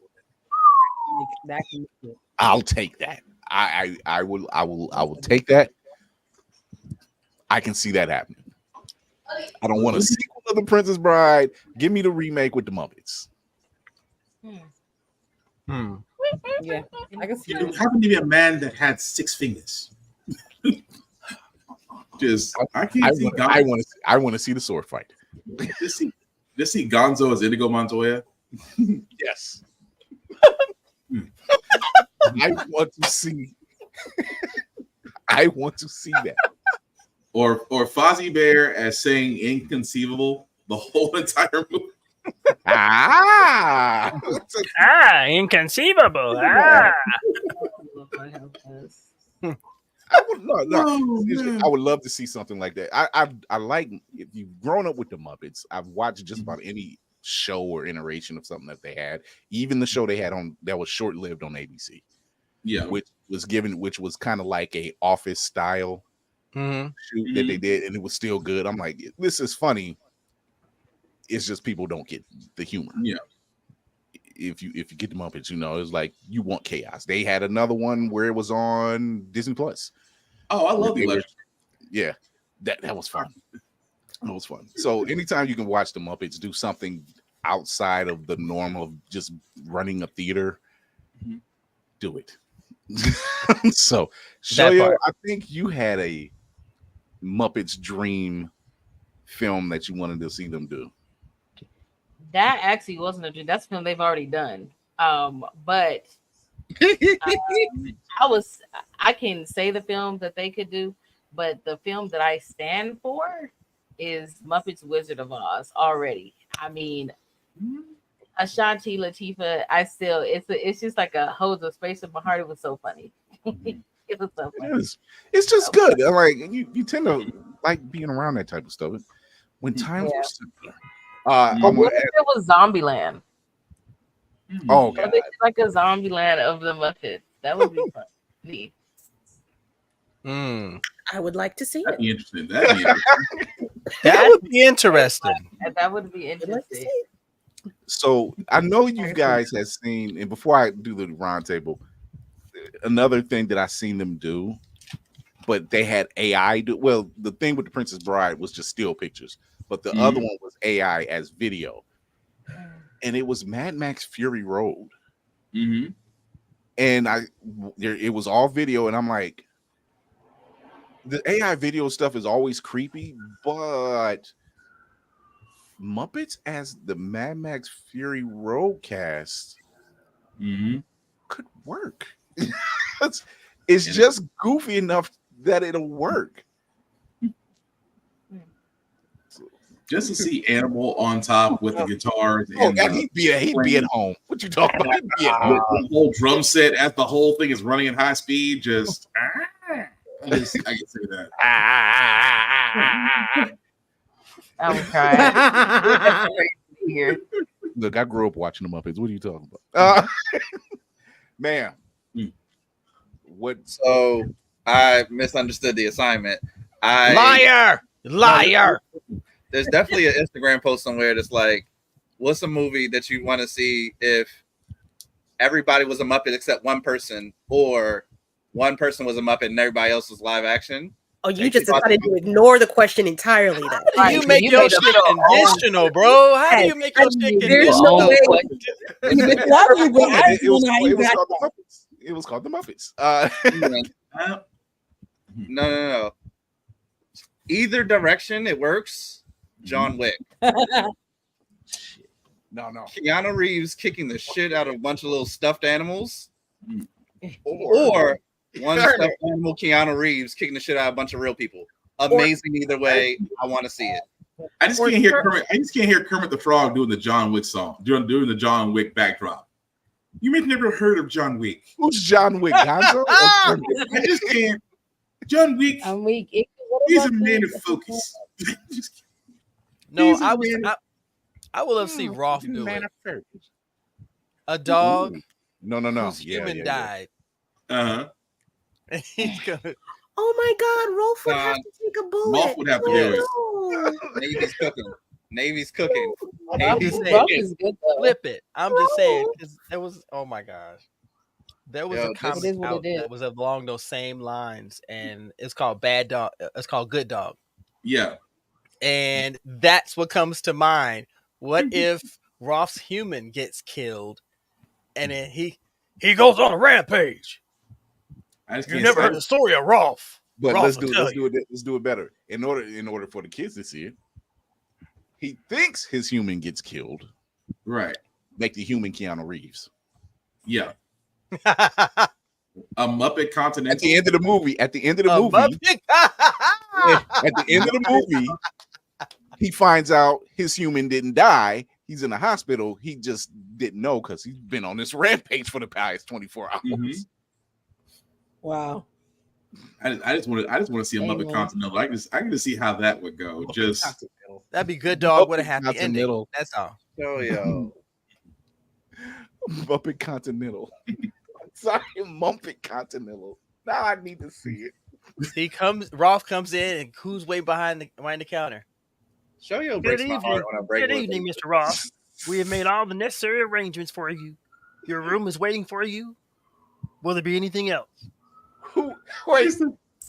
I'll take that. I will take that. I can see that happening. I don't want a sequel to The Princess Bride. Give me the remake with the Muppets. Yeah, I can see it. Happened to be a man that had 6 fingers. I want to see the sword fight. Just see Gonzo as Inigo Montoya. Yes. I want to see. I want to see that. Or Fozzie Bear as saying inconceivable the whole entire movie. Inconceivable. I would love to see something like that. I like, if you've grown up with the Muppets, I've watched just about any show or iteration of something that they had, even the show they had on that was short-lived on ABC. Yeah, which was kind of like a Office style shoot that they did, and it was still good. I'm like, this is funny. It's just people don't get the humor. Yeah. If you get the Muppets, it's like you want chaos. They had another one where it was on Disney Plus. Oh, I love the Yeah, that was fun. That was fun. So anytime you can watch the Muppets do something outside of the norm of just running a theater, do it. So, Shoyo, I think you had a Muppets dream film that you wanted to see them do. That actually wasn't a dream. That's a film they've already done. But I can say the film that they could do, but the film that I stand for is Muppets Wizard of Oz already. I mean, Ashanti Latifah, it's just like a holds a space in my heart. It was so funny. It was so funny. It's just good. Like you tend to like being around that type of stuff when times were simpler. What if it was Zombieland? Oh, God. Like a Zombieland of the Muppets. That would be fun. I would like to see That'd it. be interesting. That'd be interesting. That would be interesting. That would be interesting. So I know you guys have seen, and before I do the round table, another thing that I seen them do, but they had AI do. Well, the thing with the Princess Bride was just still pictures, but the other one was AI as video, and it was Mad Max Fury Road. And it was all video, and I'm like, the AI video stuff is always creepy, but Muppets as the Mad Max Fury Road cast could work. It's just goofy enough that it'll work. Just to see Animal on top with the guitars. Oh, and he'd be at home. What you talking about? He'd be at home. The whole drum set as the whole thing is running at high speed. Just I can say that. I'm crying. Here. Look, I grew up watching the Muppets. What are you talking about? Man. What? So I misunderstood the assignment. Liar! There's definitely an Instagram post somewhere that's like, what's a movie that you want to see if everybody was a Muppet except one person, or one person was a Muppet and everybody else was live action? Oh, you just decided to ignore the question entirely. Then. How do you make your shit conditional, bro? How do you make your shit There's conditional? no way. It was called the Muppets. No. Either direction, it works. John Wick. No. Keanu Reeves kicking the shit out of a bunch of little stuffed animals, or one stuffed animal Keanu Reeves kicking the shit out of a bunch of real people. Amazing either way. I want to see it. I just can't hear Kermit. I just can't hear Kermit the Frog doing the John Wick song, doing the John Wick backdrop. You may have never heard of John Wick. Who's John Wick? Gonzo? I just can't. John Wick. He's a man of focus. No, I will have seen Rolf do it. A dog. No. Whose human died. He's gonna. Oh my God, Rolf would have to take a bullet. Rolf would have to do it. Navy's cooking. Flip it. I'm just saying, because there was. Oh my gosh. There was a comic out that was along those same lines, and it's called Bad Dog. It's called Good Dog. Yeah. And that's what comes to mind. What if Rolf's human gets killed, and then he goes on a rampage? You never heard the story of Rolf. But Rolf let's do it better. In order for the kids to see it, he thinks his human gets killed. Right. Make the human Keanu Reeves. Yeah. A Muppet Continental. At the end of the movie. At the end of the movie, he finds out his human didn't die. He's in the hospital. He just didn't know because he's been on this rampage for the past 24 hours. Wow. I just want to see a Muppet Continental. I can just see how that would go. Just that'd be Good Dog with a happy ending. That's all. Oh yo. Muppet Continental. Sorry, Muppet Continental. Now I need to see it. Rolf comes in, and who's way behind the counter? Shoyo breaks my heart when I break Good with evening, him. Mr. Ross. We have made all the necessary arrangements for you. Your room is waiting for you. Will there be anything else? Wait,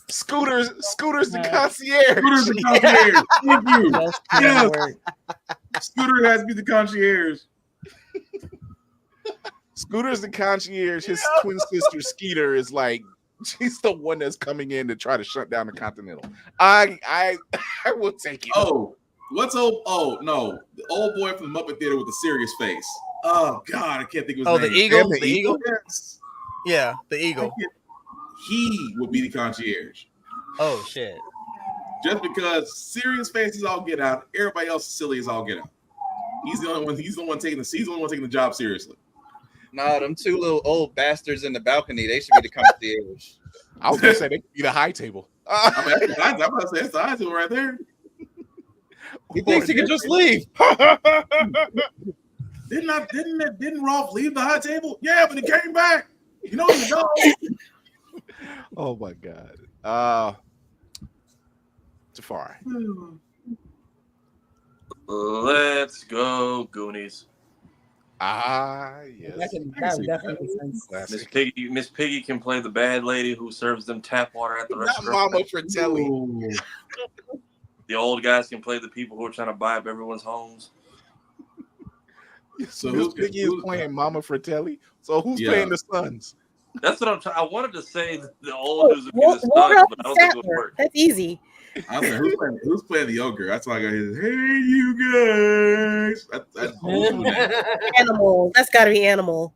Scooter's the concierge. Scooter's the concierge. Thank you. Yes. Scooter has to be the concierge. Scooter's the concierge. His twin sister Skeeter is like, she's the one that's coming in to try to shut down the Continental. I will take it. Oh, what's old? Oh no, the old boy from the Muppet Theater with the serious face. Oh God, I can't think of his name. Oh, the eagle. Damn, The eagle. Yes. Yeah, the eagle. He would be the concierge. Oh shit. Just because serious faces all get out, everybody else is silly as all get out. He's the only one. He's the one taking the job seriously. Nah, them two little old bastards in the balcony, they should be the concierge. I was gonna say they could be the high table. I mean, I'm about to say that's the high table right there. He thinks he can just leave. Didn't Rolf leave the high table? Yeah, but he came back. You know the dog. Oh my God. Jafar. Let's go, Goonies. Yes. That would definitely make sense. Miss Piggy can play the bad lady who serves them tap water at the Not restaurant. Mama Fratelli. The old guys can play the people who are trying to buy up everyone's homes. So Miss Piggy is playing Mama Fratelli. So who's playing the sons? That's what I'm trying. I wanted to say the old dudes would be the sons, but I don't think it would work. That's easy. I was like, who's playing the ogre? That's why I got his. Hey, you guys. That's Animal. That's got to be Animal.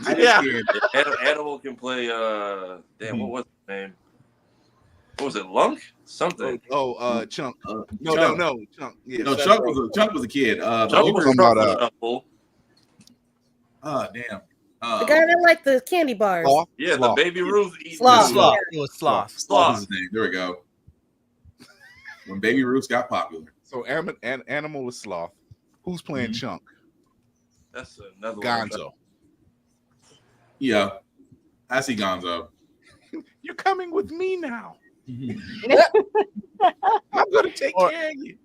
Animal can play. Damn, what was his name? What was it? Lunk? Something. Chunk. Chunk. No, Chunk. Yeah, no, Chunk was a kid. Chunk was about damn. The guy that liked the candy bars. Sloth? Yeah, Sloth. the Baby Ruth. Sloth. Sloth. It was Sloth. Sloth is his name. There we go. When Baby Ruth got popular. So Animal is Sloth. Who's playing Chunk? That's another Gonzo. one. Yeah, I see Gonzo. You're coming with me now. I'm gonna take care of you.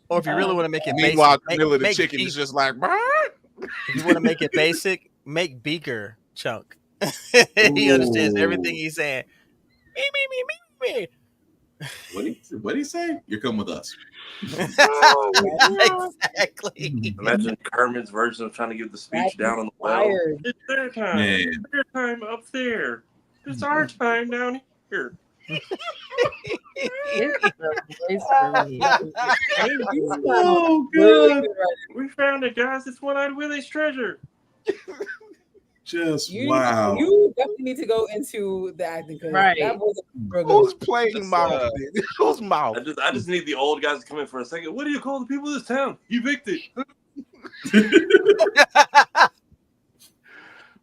Or if you really want to make it Meanwhile, basic, Camilla the chicken is just like, if you want to make it basic, make Beaker Chunk. He understands everything he's saying. Me. What did he say? You're coming with us. Exactly. Imagine Kermit's version of trying to give the speech down on the well. It's their time. Man. Their time up there. It's our time down here. Oh, good. We found it, guys. It's One-Eyed Willie's treasure. Just You definitely need to go into the acting because that was a Who's playing Mouth? Who's Mouth? I just need the old guys to come in for a second. What do you call the people of this town? Evicted.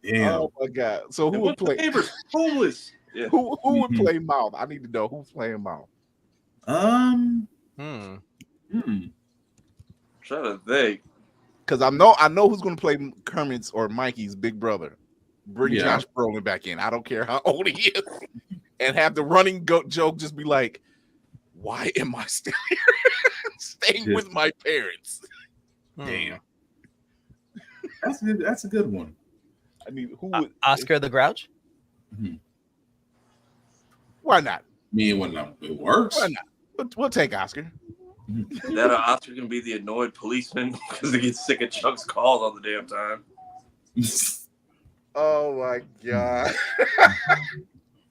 Damn. Oh my God! So who would play? Neighbors, homeless. Yeah. Who would play Mouth? I need to know who's playing Mouth. Trying to think. Because I know who's going to play Kermit's or Mikey's big brother. Bring Josh Brolin back in. I don't care how old he is, and have the running joke just be like, "Why am I still here? Staying with my parents?" Damn. That's a good one. I mean, who would Oscar the Grouch? Why not? Me and one it works. Why not? We'll take Oscar. That Oscar can be the annoyed policeman because he gets sick of Chuck's calls all the damn time. Oh my God!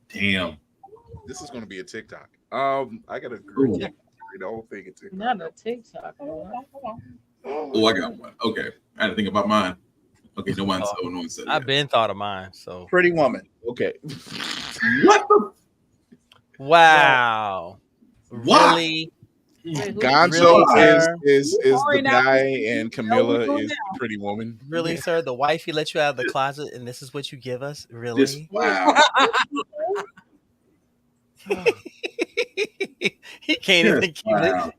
Damn. This is going to be a TikTok. I got to the whole thing at TikTok. Not a TikTok. Oh, I got one. Okay, I had to think about mine. Okay, no one said. I've been thought of mine. So Pretty Woman. Okay. What the? wow. What? Really? Gonzo is the guy, and Camilla No, is the pretty woman. Really, sir? The wife you let you out of the closet, and this is what you give us? Really? Wow. He can't even keep it.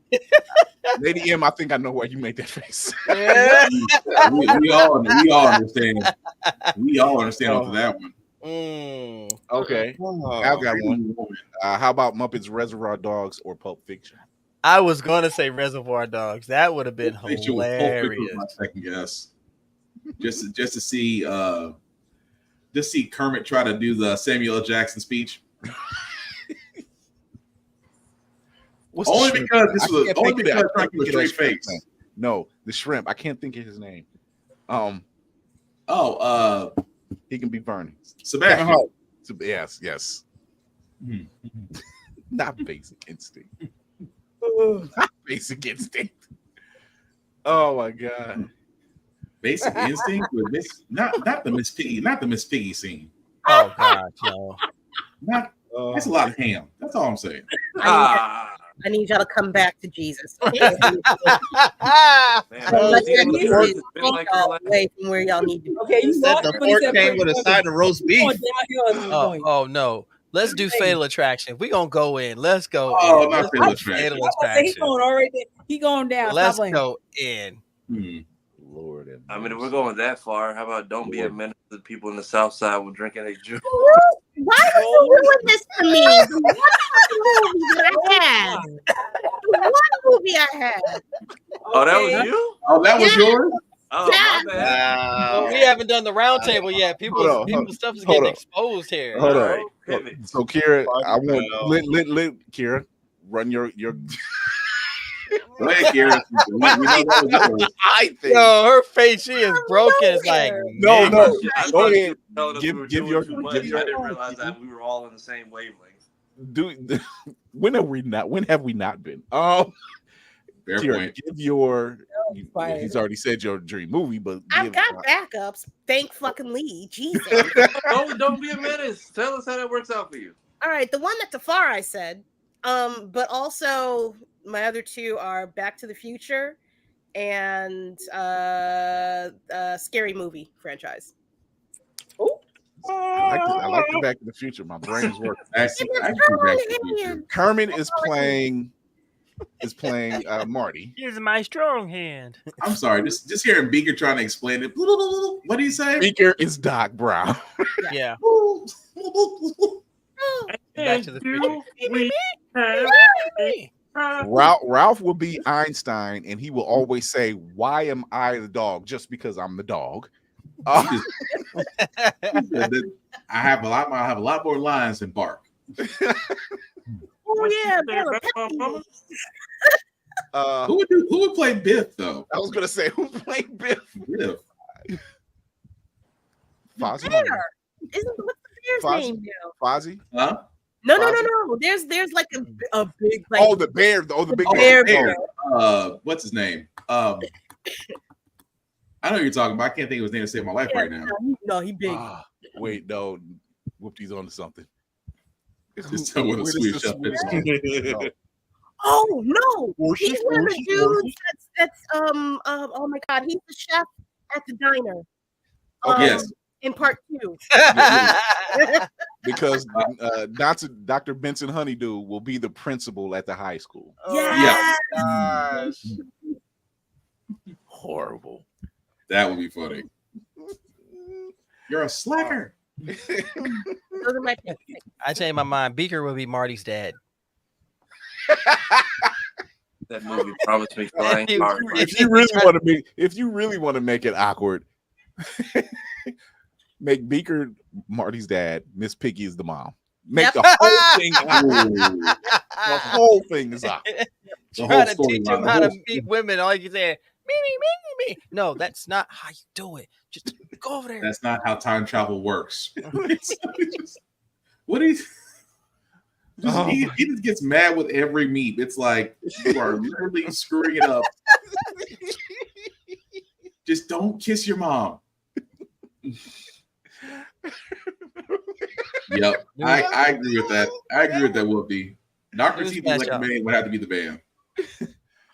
Lady M, I think I know why you made that face. we all understand. We all understand after that one. Okay, I've got one. How about Muppets Reservoir Dogs or Pulp Fiction? I was gonna say Reservoir Dogs. That would have been Pulp Fiction hilarious. was my second guess. Just to see Kermit try to do the Samuel L. Jackson speech. Only because trying to keep a straight face. No, the shrimp. I can't think of his name. He can be Bernie. Sebastian. Yes. Not Basic Instinct. Not Basic Instinct. Oh my God. Basic Instinct with not the Miss Piggy scene. Oh God, no. That's a lot of ham. That's all I'm saying. I need y'all to come back to Jesus. Away from where y'all need to be. Okay, you said the fork came with a side of roast beef. Oh no. Let's do Fatal Attraction. We're gonna go in. Let's go in. Not Fatal Attraction. He's going already. He going down. Let's go in. Lord. I mean, if we're going that far, how about don't be a menace to the people in the South Side with drinking a juice? Why are you doing this to me? The one movie I had. Oh, that was you? Oh, that was yours? Oh, my bad. We haven't done the round table yet. People's stuff is getting exposed here. Hold on. So, Kira, I want let Kira run your. Go ahead, Kira. I think. Yo, her face, she is broken. It's like no. Go ahead. Give your. I didn't realize that we were all on the same wavelength. When have we not been? Fair Kira, point. give your. He's already said your dream movie, but I've got backups. Thank fucking Lee. Jesus. Don't be a menace. Tell us how that works out for you. All right, the one that Tafar I said, but also my other two are Back to the Future and Scary Movie franchise. Oh, I like the Back to the Future. My brain's working. Kermit is playing Marty. Here's my strong hand. I'm sorry, just hearing Beaker trying to explain it. What do you say? Beaker is Doc Brown. Yeah. Back to the Future. Ralph will be Einstein, and he will always say, "Why am I the dog? Just because I'm the dog." I have a lot more lines than Bark. Oh yeah, who would play Biff though? I was gonna say who played Biff. Biff. Fozzie. Isn't what's the bear's name now? Fozzie? Huh? No. There's like a big like the bear. The big bear. What's his name? I know what you're talking about. I can't think of his name to save my life right now. No, he big. Wait, no. Whoopty's on to something. Just tell what a sweet chef is. Oh no! He's one of the dudes that's oh my God, he's the chef at the diner. Yes. In part 2. Because Dr. Benson Honeydew will be the principal at the high school. Yeah. Gosh. Horrible. That would be funny. You're a slacker. Those are my picks. I changed my mind. Beaker will be Marty's dad. That movie promised me flying cars. If you really want to make it awkward, make Beaker Marty's dad. Miss Piggy is the mom. Make the whole thing awkward. The whole thing is awkward. Try to teach him how to meet women. All you say, me. No, that's not how you do it. Just go over there. That's not how time travel works. What is? He just gets mad with every meet. It's like you are literally screwing it up. Just don't kiss your mom. Yep, I agree with that. I agree with that. Whoopi. Dr. T would have to be the band.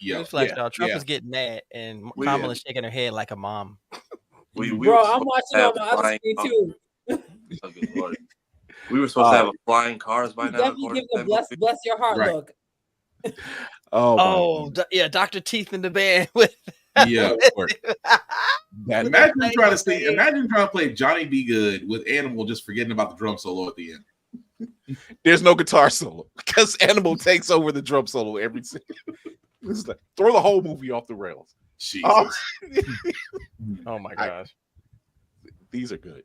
Yeah, Trump is getting mad, and Kamala's shaking her head like a mom. Bro, I'm watching on the other screen too. We were supposed to have a flying cars by now. Definitely give the bless your heart look. Yeah, Dr. Teeth in the band with Yeah. Imagine trying to play Johnny B. Good with Animal just forgetting about the drum solo at the end. There's no guitar solo because Animal takes over the drum solo every single. It's like throw the whole movie off the rails. Jesus. Oh my gosh. These are good.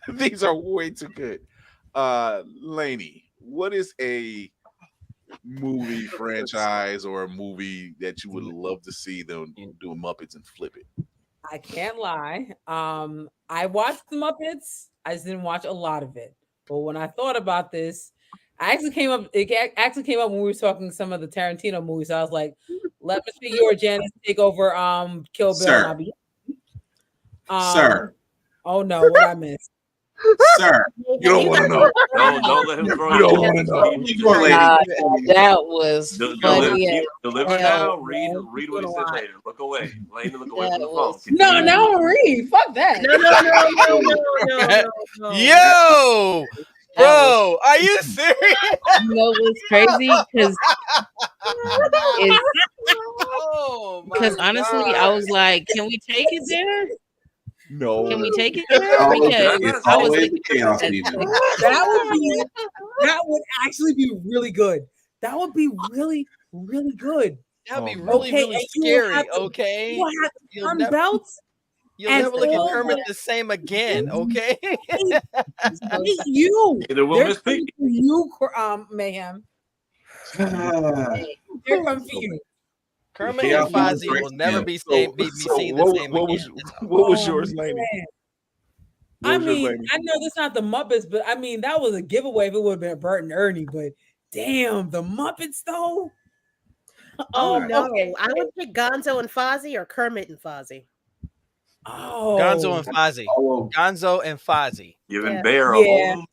These are way too good. Laney, what is a movie franchise or a movie that you would love to see them do Muppets and flip it? I can't lie. I watched the Muppets. I just didn't watch a lot of it. But when I thought about this, it actually came up when we were talking some of the Tarantino movies. So I was like, let Mr. Janice take over Kill Bill. Sir. And I'll be Sir. Oh no, what I missed. Sir. You don't want to know. Don't let him throw You don't want to know. That was funny. Deliver now. Read what he said later. Look away. Lane, look away from the phone. No, no, read. Fuck that. No. Yo, bro, are you serious? You know what's crazy? Because honestly, I was like, can we take it there? No. Can we take it there? Because I was thinking that would actually be really good. That would be really, really good. That'd be really, really scary. Okay, you will have to turn belts. You'll never look at Kermit the same again. Okay. You. Either will Miss Piggy. You, Mayhem. Here comes you. Kermit and Fozzie will never be seen the same again. What was yours, Laney? I mean, I know that's not the Muppets, but I mean that was a giveaway if it would have been Bert and Ernie. But damn, the Muppets though. Oh no, okay. I would pick Gonzo and Fozzie or Kermit and Fozzie. Oh, Gonzo and Fozzie. Gonzo and Fozzie. Giving Bear a home.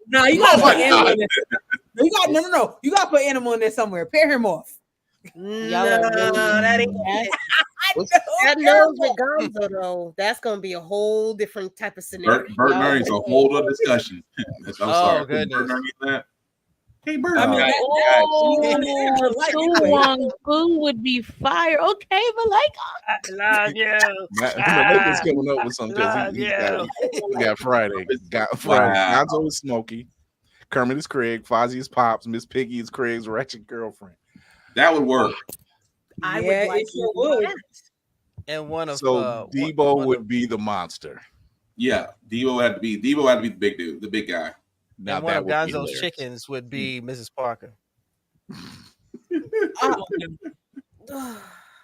No, you gotta put Animal in there. No. You gotta put Animal in there somewhere. Pair him off. No, that ain't that knows with Gonzo though. That's gonna be a whole different type of scenario. Bert and Ernie's a whole other discussion. I'm sorry. Goodness. Bert and Ernie that. Hey, Bert. I mean, Chewong Fu would be fire. Okay, but like, I love you. Malik's coming up with something because he got Friday. Gonzo is Smokey. Kermit is Craig. Fozzie is Pops. Miss Piggy is Craig's ratchet girlfriend. That would work. I would like it would. And one of Debo would be the monster. Yeah, Debo had to be the big dude, the big guy. Now and one of Gonzo's chickens would be Mrs. Parker.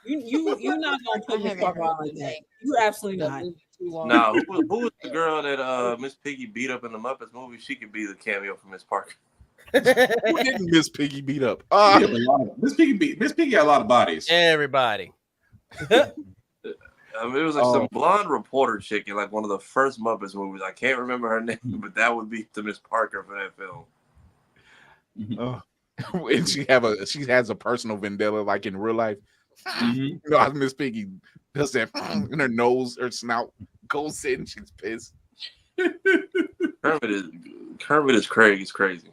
You're not gonna put Miss Parker out like that. You absolutely not. No, who was the girl that Miss Piggy beat up in the Muppets movie? She could be the cameo for Miss Parker. Who didn't Miss Piggy beat up? Miss Piggy had a lot of bodies. Everybody. I mean, it was like some blonde reporter chick in like one of the first Muppets movies. I can't remember her name, but that would be the Miss Parker for that film. And she has a personal vendetta like in real life. You know how Miss Piggy does that in her nose, her snout goes in, she's pissed. Kermit is Craig. He's crazy.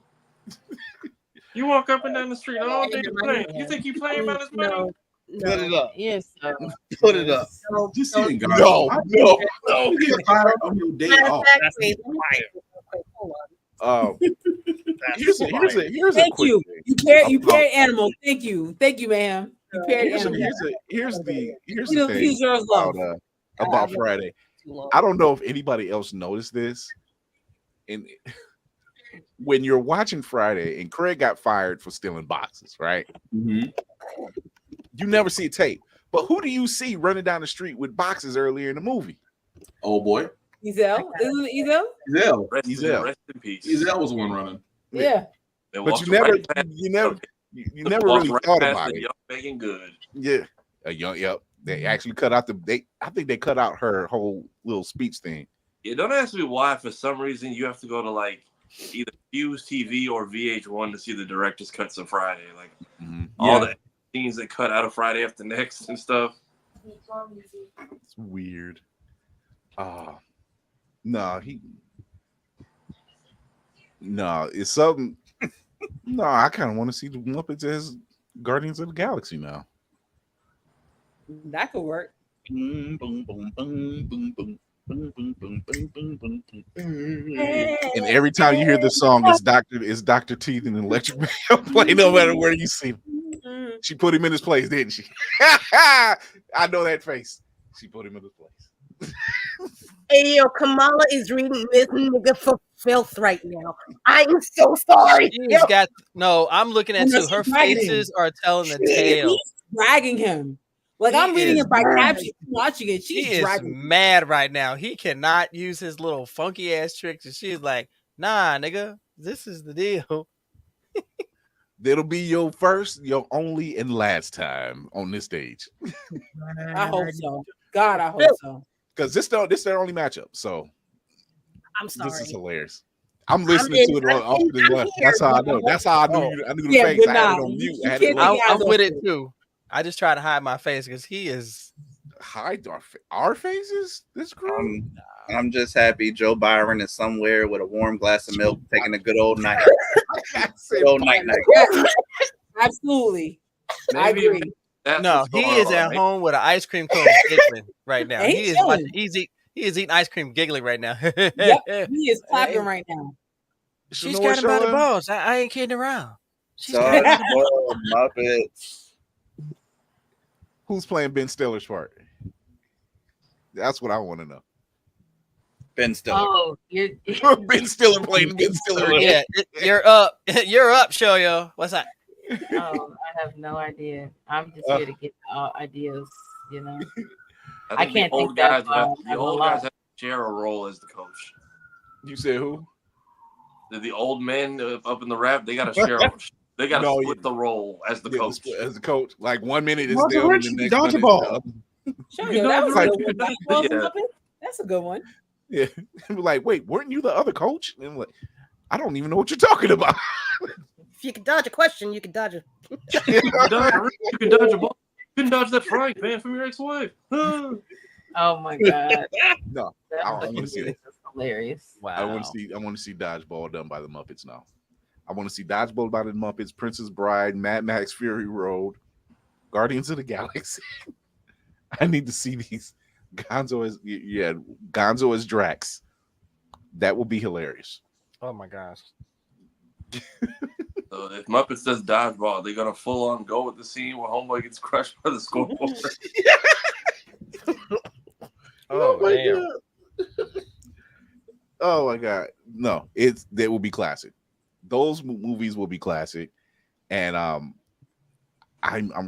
You walk up and down the street all day playing. You think you playing about his money? No. Put it up. Yes. Put it up. No. Here's Thank a you. You paired Animal. Thank you, ma'am. You paired Animal. Here's the thing about Friday. I don't know if anybody else noticed this. When you're watching Friday, and Craig got fired for stealing boxes, right? You never see a tape. But who do you see running down the street with boxes earlier in the movie? Oh boy. Ezel? Isn't it Ezel? Ezel. Rest in peace. Ezel was the one running. Yeah. But you never really thought about it. Making good. Yeah. Yep. They actually cut out I think they cut out her whole little speech thing. Yeah, don't ask me why. For some reason, you have to go to like either Fuse TV or VH1 to see the director's cuts of Friday. Like all the scenes they cut out of Friday After Next and stuff. It's weird. It's something. No, I kind of want to see the Muppets as Guardians of the Galaxy now. That could work. Boom, boom, boom, boom, boom, boom. Boom, boom, boom, boom, boom, boom, boom. And every time you hear the song, it's Dr. Teeth and Electric Bell play no matter where you see him. She put him in his place, didn't she? I know that face. She put him in his place. Hey, yo, Kamala is reading this nigga for filth right now. I'm so sorry. She's got I'm looking at No, two. Her she's dragging faces are telling the He's tale. dragging him. Like He I'm reading is it by mad. caption, watching it. She She's is dragging. mad right now. He cannot use his little funky ass tricks, and she's like, "Nah, nigga, this is the deal." That'll be your first, your only, and last time on this stage. I hope so. God, I hope so. Because this their only matchup. So I'm sorry. This is hilarious. I'm listening to it off to the left. That's how I know. That's how I knew. I knew the face. I had it on mute. I had it I'm with it too. I just try to hide my face because he is hide our faces. This crew. I'm just happy Joe Byron is somewhere with a warm glass of milk, taking a good old night. Good old night. Yes, absolutely. I agree. No, he is at home with an ice cream cone giggling right now. And He is chilling. he is eating ice cream giggling right now. Yep, he is clapping right now. She's got him by the balls. I ain't kidding around. She's got him by the balls. Muppets. Who's playing Ben Stiller's part? That's what I want to know. Ben Stiller. Oh, you're Ben Stiller playing Ben Stiller. Yeah, you're up. You're up, Shoyo. What's that? Oh, I have no idea. I'm just here to get ideas, you know. I can't think the think old that guys far. have, the old guys have to share a role as the coach. You said who? The old men up in the rap, they got to share. They got to split the role as the coach. As the coach, like 1 minute is Martha them, Rich, and the next dodgeball. minute. Sure, yeah, that was a good one. Yeah. That's a good one. Yeah, like, wait, weren't you the other coach? And I'm like, I don't even know what you're talking about. If you can dodge a question, you can dodge it. You can dodge a ball. You can dodge that frying pan from your ex-wife. Oh my god. No, That I don't fucking want to see is it. hilarious. Wow. I want to see dodgeball done by the Muppets now. I want to see dodgeball by the Muppets, Princess Bride, Mad Max Fury Road, Guardians of the Galaxy. I need to see these. Gonzo as Drax. That will be hilarious. Oh my gosh. So if Muppets does dodgeball, they're gonna full on go with the scene where Homeboy gets crushed by the scoreboard. Oh my damn. god. Oh my god. No, that will be classic. Those movies will be classic. And I'm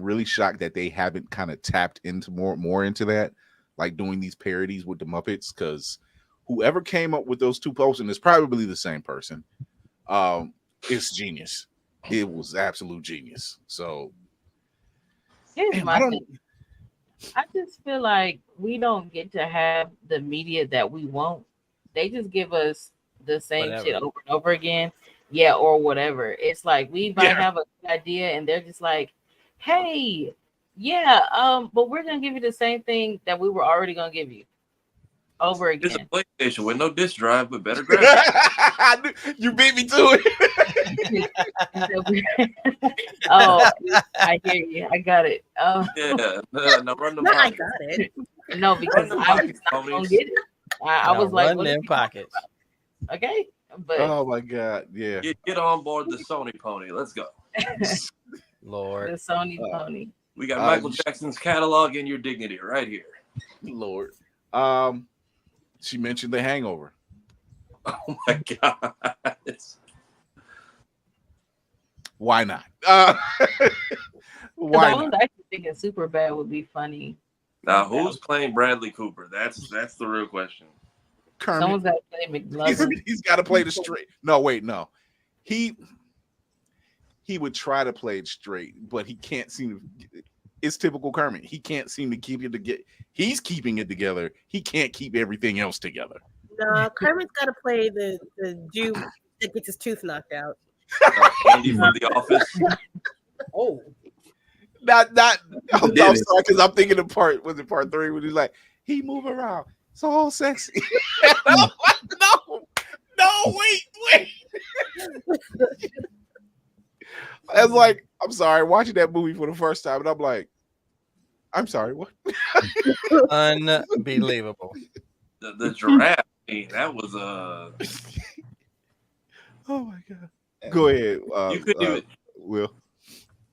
really shocked that they haven't kind of tapped into more into that, like doing these parodies with the Muppets, because whoever came up with those two posts, and it's probably the same person, it's genius. It was absolute genius. So Here's my thing. I just feel like we don't get to have the media that we want. They just give us the same shit over and over again. Yeah, or whatever. It's like we might have a good idea and they're just like, hey, yeah, but we're gonna give you the same thing that we were already gonna give you over again. It's a PlayStation with no disc drive, but better graphics. You beat me to it. Oh, I hear you. I got it. Yeah, no, run them No, I pockets. got it. No, because Run them I was pockets, not gonna ponies. get it. I was like, run what are them you talking pockets. about? Okay, but Oh my god, yeah. Get on board the Sony pony. Let's go. the Lord. Sony pony. We got Michael Jackson's catalog and your dignity right here. Lord. She mentioned The Hangover. Oh my god. Why not? Because Why I was not? actually thinking Superbad would be funny. Now, who's playing Bradley Cooper? That's the real question. Someone's Kermit. got to play McLovin. He's got to play the straight. No, wait, no. He would try to play it straight, but he can't seem to. It's typical Kermit. He can't seem to keep it together. He's keeping it together. He can't keep everything else together. No, Kermit's got to play the Jew that gets his tooth knocked out. Andy from The Office. Oh, I'm sorry, because I'm thinking of part 3 when he's like, he move around. So sexy. No, wait. I was like, I'm sorry, watching that movie for the first time, and I'm like, I'm sorry. What? Unbelievable. The giraffe scene, that was Oh my god. Go ahead. you couldn't even. Will.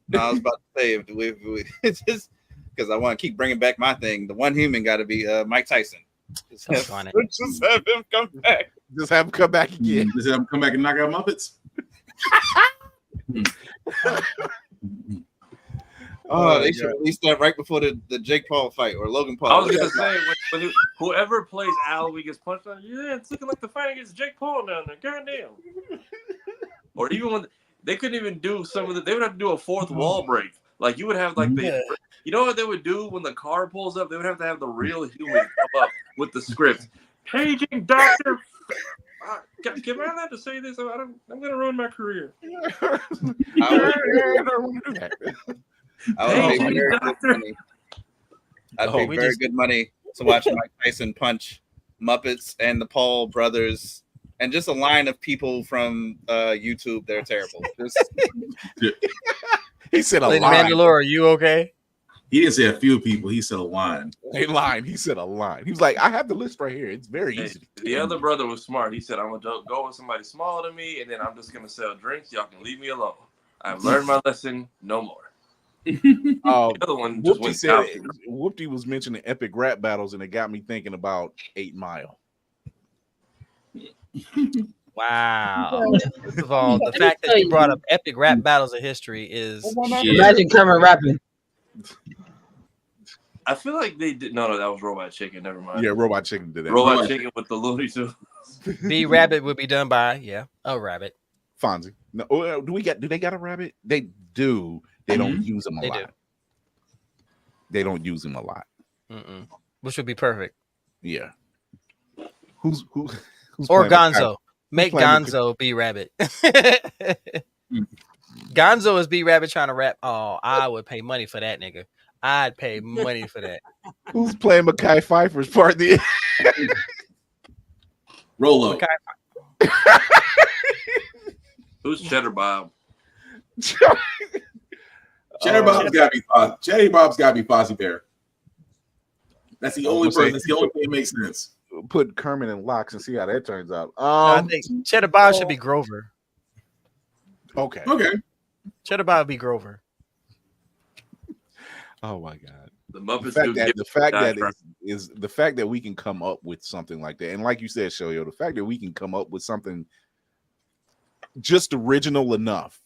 No, I was about to say if we it's just because I want to keep bringing back my thing. The one human got to be Mike Tyson. Just have him come back. Just have him come back again. Just have him come back and knock out Muppets. Oh, they should release that right before the Jake Paul fight or Logan Paul. I was gonna say when whoever plays Al, we gets punched out. Yeah, it's looking like the fight against Jake Paul down there. Goddamn. Or even when they couldn't even do some of the, they would have to do a fourth wall break. Like you would have like you know what they would do when the car pulls up? They would have to have the real human come up with the script. Paging Doctor. Can I allowed to say this? I'm gonna ruin my career. I'd pay very good money to watch Mike Tyson punch Muppets and the Paul brothers and just a line of people from YouTube. They're terrible. He said a Lady line. Mandalore, are you okay? He didn't say a few people. He said a line. A line. He said a line. He was like, I have the list right here. It's very easy. The other brother was smart. He said, I'm going to go with somebody smaller than me, and then I'm just going to sell drinks. Y'all can leave me alone. I've learned my lesson. No more. The other one just went down. Whoopty was mentioning epic rap battles, and it got me thinking about 8 Mile. Wow. First of all, the fact that you brought up epic rap battles of history is Imagine Cameron rapping. I feel like they did. No, that was Robot Chicken. Never mind. Yeah, Robot Chicken did that. Robot Chicken with the Looney Tunes. B Rabbit would be done by a rabbit. Fonzie. No, do they got a rabbit? They do. They don't use them a lot. They don't use them a lot. Which would be perfect. Yeah. Who's or Gonzo. Make Gonzo B Rabbit. Gonzo is B Rabbit trying to rap. Oh, I would pay money for that nigga. I'd pay money for that. Who's playing Mekhi Phifer's part? Rolo. Who's Cheddar Bob? Cheddar Bob's got to be Fozzie Bear. That's the only person. That's the only thing that makes sense. Put Kermit in locks and see how that turns out. I think Cheddar Bob should be Grover. Okay. Cheddar Bob would be Grover. Oh my god. The Muppets. The fact that we can come up with something like that, and like you said, Shoyo, the fact that we can come up with something just original enough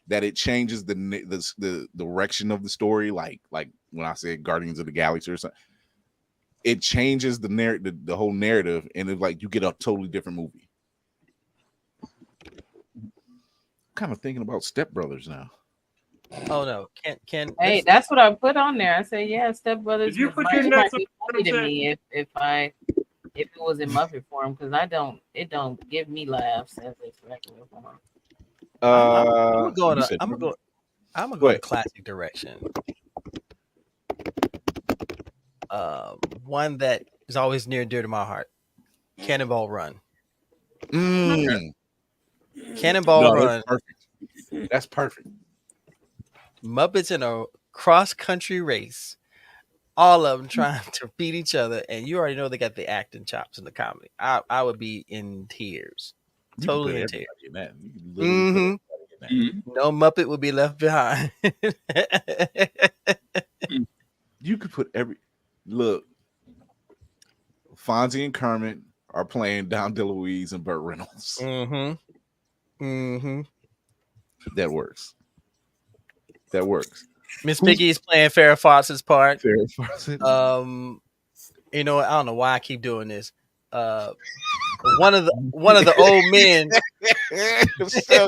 that it changes the direction of the story, like when I said Guardians of the Galaxy or something, it changes the whole narrative, and it's like you get a totally different movie. I'm kind of thinking about Step Brothers now. Oh no, can hey, that's what I put on there. I said, yeah, Step Brothers. Did you put might your nuts be funny to me if it was in Muppet form, because it don't give me laughs as it's regular form. I'm gonna go in classic direction. One that is always near and dear to my heart. Cannonball Run. Cannonball Run. That's perfect. Muppets in a cross-country race. All of them trying to beat each other, and you already know they got the acting chops and the comedy. I would be in tears. Totally in tears. No Muppet would be left behind. You could put look. Fonzie and Kermit are playing Dom DeLuise and Burt Reynolds. That works. Miss Piggy is playing Farrah Fawcett's part. Farrah Fawcett. You know, I don't know why I keep doing this. One of the old men. Show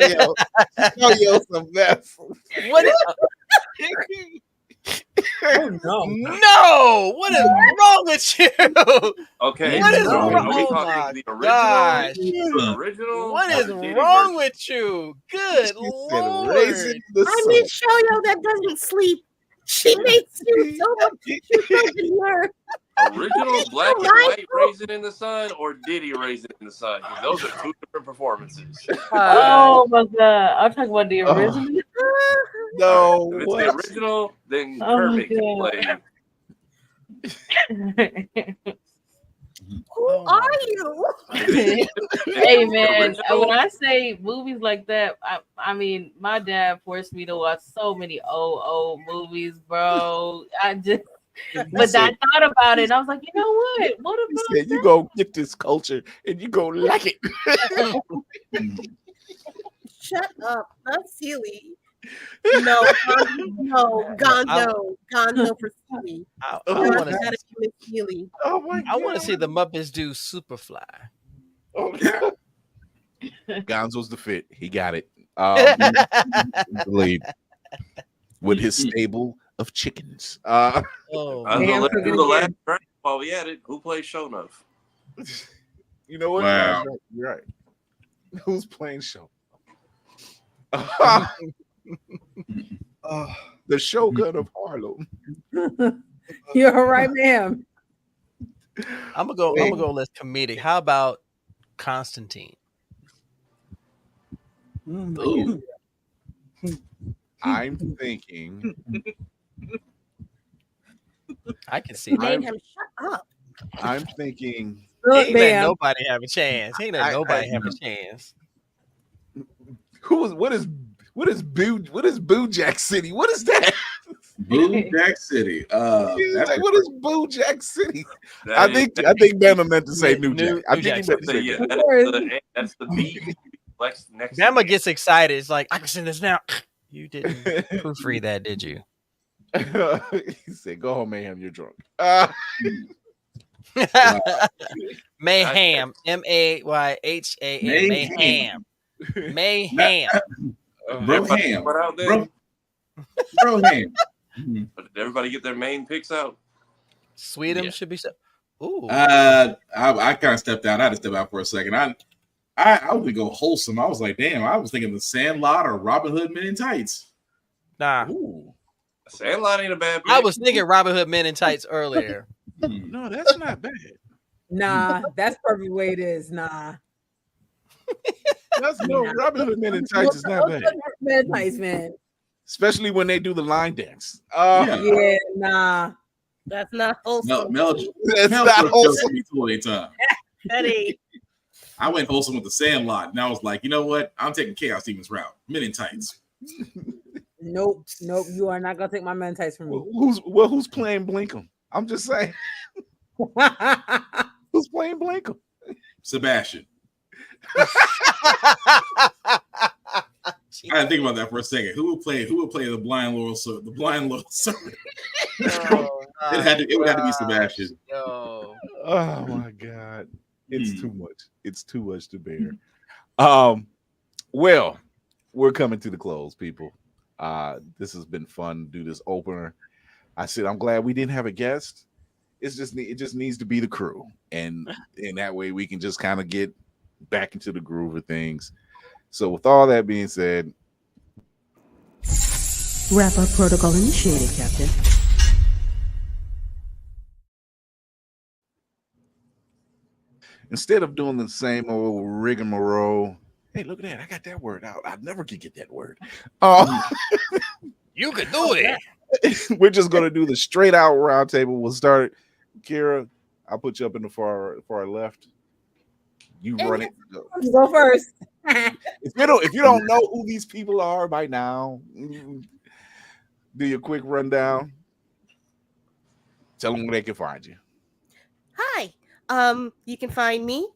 you some mess. What is? No! What is wrong with you? Okay. What is wrong? Oh my gosh! What is wrong with you? Good Lord! I mean, Shoyo that doesn't sleep. She makes you so much. Original black and white Raisin in the Sun or Diddy Raisin in the Sun? Those are two different performances. Oh my god! I'm talking about the original. No, if it's the original, then Kermit can play Who are you? Hey man, when I say movies like that, I mean my dad forced me to watch so many old movies, bro. But I thought about it and I was like, you know what? What He about said, you go get this culture and you go like it. Shut up, not Sealy. No, Gonzo for Sealy. I Gonzo want to gotta be Miss Sealy. Oh my I want to see the Muppets do Superfly. Gonzo's the fit. He got it. Believe with his stable of chickens. Oh, let's do the last track while we at it. Who plays Show Enough? You know what? Wow. You're right. Who's playing show? The Shogun of Harlem. You're all right, ma'am. I'm gonna go less comedic. How about Constantine? Ooh. I'm thinking. I can see that. Mayhem, shut up. I'm thinking. He ain't let nobody have a chance. He ain't let nobody have a chance. What is Boo Jack City? What is that? Boo Jack City. What is Boo Jack City? I think Bama meant to say New Jack. I think he meant to say that's the beat. Next Bama gets excited. It's like, I can sing this now. You didn't proofread that, did you? He said, "Go home, Mayhem. You're drunk." Mayhem, M-A-Y-H-A-M, Mayhem. Bro ham. Bro ham. But did everybody get their main picks out? Sweet'em should be so. Ooh. I kind of stepped out. I had to step out for a second. I would go wholesome. I was like, damn, I was thinking the Sandlot or Robin Hood Men in Tights. Nah. Ooh. Sandlot ain't a bad pick. I was thinking Robin Hood Men in Tights earlier. No, that's not bad. Nah, that's probably the way it is. Nah. Robin Hood Men in Tights is not bad. Men in Tights, man. Especially when they do the line dance. Yeah, nah. That's not wholesome. That's not wholesome. Eddie. I went wholesome with the Sandlot, and I was like, you know what? I'm taking Chaos Demons route. Men in Tights. Nope. You are not gonna take my Men in Tights from me. Who's playing Blinkum? I'm just saying. Who's playing Blinkum? Sebastian. I didn't think about that for a second. Who would play the blind loyal servant? It had to be Sebastian. Yo. Oh my God. It's too much. It's too much to bear. Well, we're coming to the close, people. This has been fun to do this opener. I said I'm glad we didn't have a guest. It just needs to be the crew, and that way we can just kind of get back into the groove of things. So with all that being said, wrap up protocol initiated, Captain. Instead of doing the same old rigmarole, hey, look at that! I got that word out. I never could get that word. You could do it. We're just gonna do the straight out round table. We'll start. Kira, I'll put you up in the far left. You run it. Go first. If you don't know who these people are by now, do your quick rundown. Tell them where they can find you. Hi. You can find me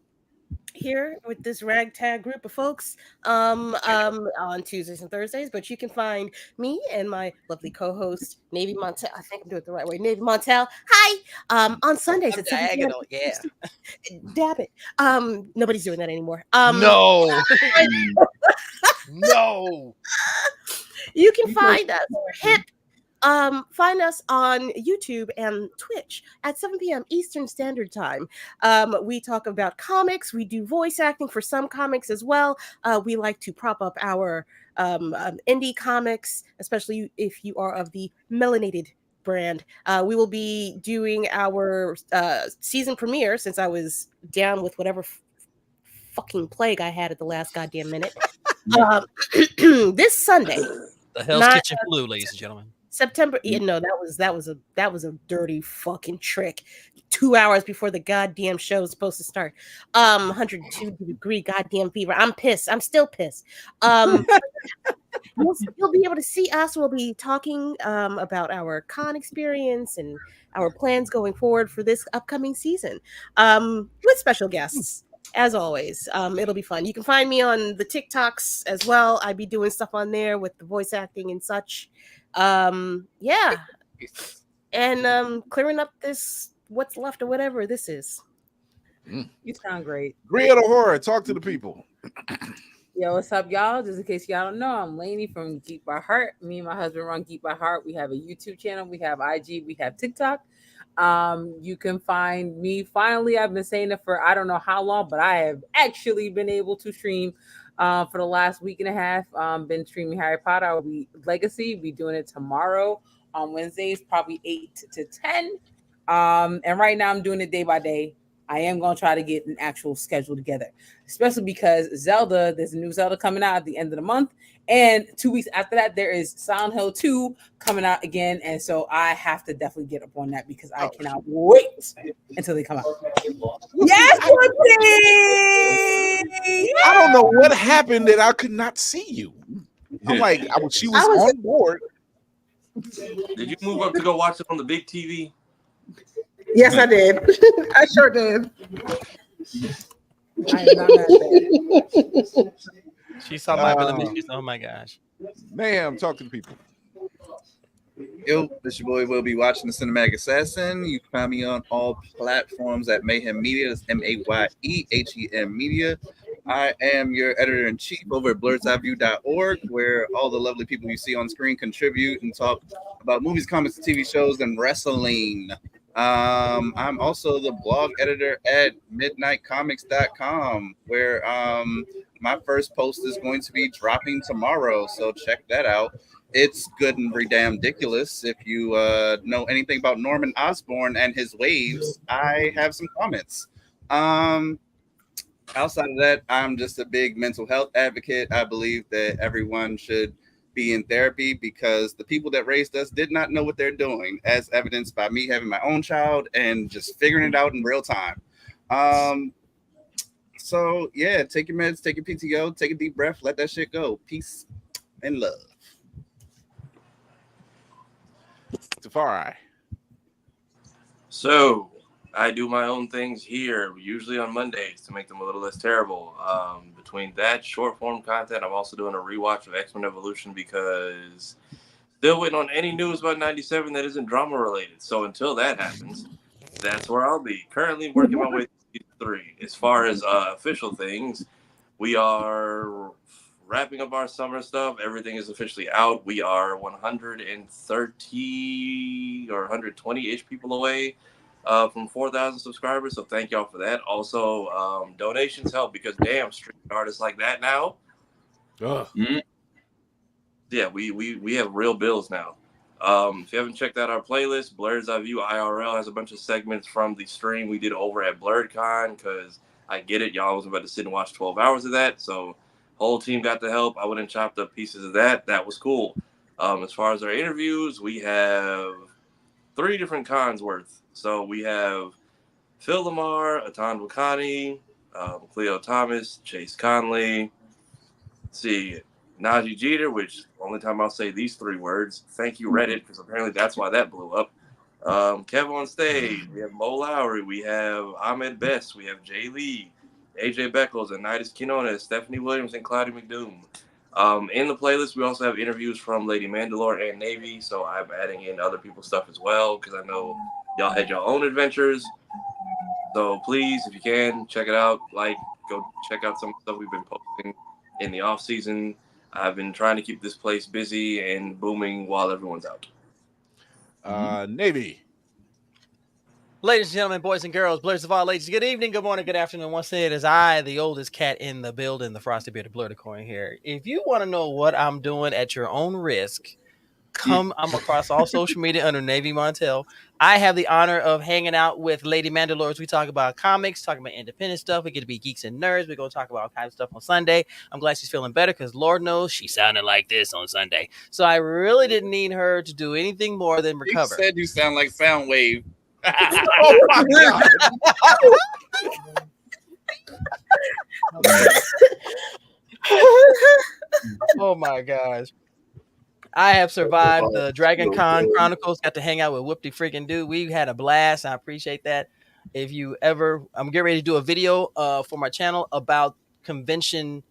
here with this ragtag group of folks on Tuesdays and Thursdays, but you can find me and my lovely co-host Navy Montel. I think I'm doing it the right way. Navy Montel. Hi. On Sundays at 7 p.m. Yeah. Dab it. Nobody's doing that anymore. No. No. You can find us hip. Find us on YouTube and Twitch at 7 p.m. Eastern Standard Time. We talk about comics. We do voice acting for some comics as well. We like to prop up our indie comics, especially if you are of the melanated brand. We will be doing our season premiere, since I was down with whatever fucking plague I had at the last goddamn minute. This Sunday. The Hell's Kitchen flu, ladies and gentlemen. September. Yeah, no, that was a dirty fucking trick. 2 hours before the goddamn show is supposed to start. 102-degree goddamn fever. I'm pissed. I'm still pissed. You'll be able to see us. We'll be talking about our con experience and our plans going forward for this upcoming season with special guests. As always, it'll be fun. You can find me on the TikToks as well. I be doing stuff on there with the voice acting and such. Yeah, and clearing up this what's left or whatever this is. You sound great. Griot Horror, talk to the people. Yo, what's up, y'all? Just in case y'all don't know, I'm Lainey from Geek by Heart. Me and my husband run Geek by Heart. We have a YouTube channel, we have IG, we have TikTok. You can find me. Finally, I've been saying it for I don't know how long, but I have actually been able to stream for the last week and a half. Been streaming Harry Potter. I'll be Legacy. Be doing it tomorrow on Wednesdays, probably 8 to 10. And right now I'm doing it day by day. I am going to try to get an actual schedule together, especially because Zelda, there's a new Zelda coming out at the end of the month. And 2 weeks after that, there is Silent Hill 2 coming out again. And so I have to definitely get up on that because I cannot wait until they come out. Yes, I don't know what happened that I could not see you. I'm like, she was on board. Did you move up to go watch it on the big TV? Yes, I did. I sure did. I am not mad at that. She saw my ability. She's oh my gosh. Ma'am, talk to the people. Yo, this your boy will be watching the Cinematic Assassin. You can find me on all platforms at Mayhem Media. That's MAYEHEM Media. I am your editor-in-chief over at blerdseyeView.org, where all the lovely people you see on screen contribute and talk about movies, comics, TV shows, and wrestling. I'm also the blog editor at midnightcomics.com, where my first post is going to be dropping tomorrow, so check that out. It's good and damn ridiculous. If you know anything about Norman Osborn and his waves, I have some comments. Outside of that, I'm just a big mental health advocate. I believe that everyone should be in therapy because the people that raised us did not know what they're doing, as evidenced by me having my own child and just figuring it out in real time. So yeah, take your meds, take your PTO, take a deep breath, let that shit go. Peace and love. Tafari. So I do my own things here, usually on Mondays, to make them a little less terrible. Between that short form content, I'm also doing a rewatch of X-Men Evolution because still waiting on any news about 97 that isn't drama related. So until that happens, that's where I'll be. Currently working my way through season 3. As far as official things, we are wrapping up our summer stuff. Everything is officially out. We are 130 or 120-ish people away from 4,000 subscribers, so thank y'all for that. Also, donations help because damn, streaming artists like that now. Yeah, we have real bills now. If you haven't checked out our playlist, Blerd's Eye View IRL has a bunch of segments from the stream we did over at BlerdCon because I get it, y'all was about to sit and watch 12 hours of that, so whole team got the help. I went and chopped up pieces of that. That was cool. As far as our interviews, we have 3 different cons worth. So we have Phil Lamar, Atan Wakani, Cleo Thomas, Chase Conley. Let's see, Najee Jeter, which only time I'll say these 3 words. Thank you, Reddit, because apparently that's why that blew up. Kev on stage. We have Mo Lowry. We have Ahmed Best. We have Jay Lee, AJ Beckles, Anitis Quinones, Stephanie Williams, and Cloudy McDoom. In the playlist, we also have interviews from Lady Mandalore and Navy, so I'm adding in other people's stuff as well because I know y'all had your own adventures. So please, if you can, check it out. Go check out some stuff we've been posting in the off season. I've been trying to keep this place busy and booming while everyone's out. Navy. Ladies and gentlemen, boys and girls, Blerds of all ages, good evening, good morning, good afternoon. Once again, it is I, the oldest cat in the building, the frosty bearded Blerdicorn here. If you want to know what I'm doing at your own risk, I'm across all social media under Navy Montel. I have the honor of hanging out with Lady Mandalores. We talk about comics, talking about independent stuff. We get to be geeks and nerds. We're going to talk about all kinds of stuff on Sunday. I'm glad she's feeling better because Lord knows she sounded like this on Sunday. So I really didn't need her to do anything more than recover. You said you sound like Soundwave. Oh my God. Oh my gosh. I have survived the Dragon Con Chronicles, got to hang out with Whoopty freaking Dude. We had a blast. I appreciate that. If you ever, I'm getting ready to do a video for my channel about convention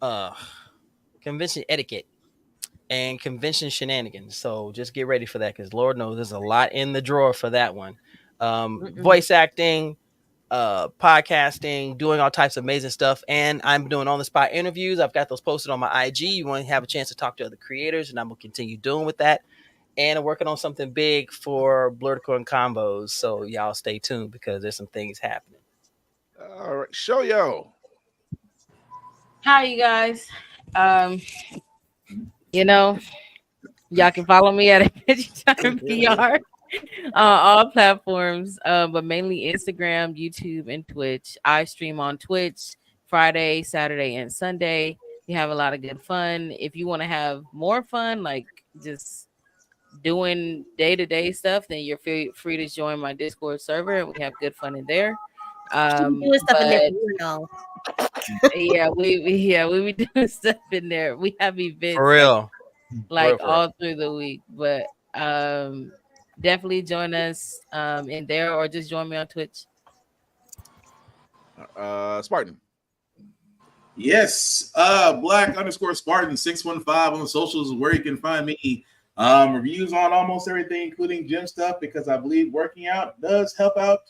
etiquette and convention shenanigans. So just get ready for that because Lord knows there's a lot in the drawer for that one. Voice acting, podcasting, doing all types of amazing stuff, and I'm doing on the spot interviews. I've got those posted on my IG. You want to have a chance to talk to other creators, and I'm gonna continue doing with that. And I'm working on something big for Blerd and Combos, so y'all stay tuned because there's some things happening. All right, show yo. Hi, you guys. Y'all can follow me at Adventure Time PR. All platforms, but mainly Instagram, YouTube, and Twitch. I stream on Twitch Friday, Saturday, and Sunday. We have a lot of good fun. If you want to have more fun, like just doing day-to-day stuff, then you're free to join my Discord server, and we have good fun in there. Doing stuff in there, you know. Yeah, we be doing stuff in there. We have events For real, like For all through the week, but definitely join us in there or just join me on Twitch. Spartan. Yes, Black_Spartan615 on the socials is where you can find me. Reviews on almost everything, including gym stuff, because I believe working out does help out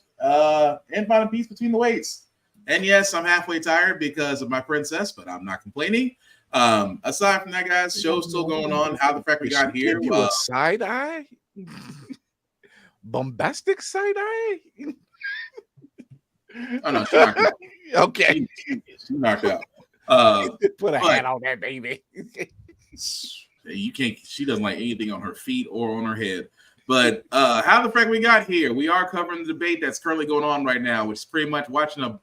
and find a peace between the weights. And yes, I'm halfway tired because of my princess, but I'm not complaining. Aside from that, guys, show's still going on. How the fact we got here? You a side eye, bombastic side eye. Oh no, she knocked out. Okay, she knocked out. Put a hat on that baby. You can't. She doesn't like anything on her feet or on her head. But how the frick we got here? We are covering the debate that's currently going on right now, which is pretty much watching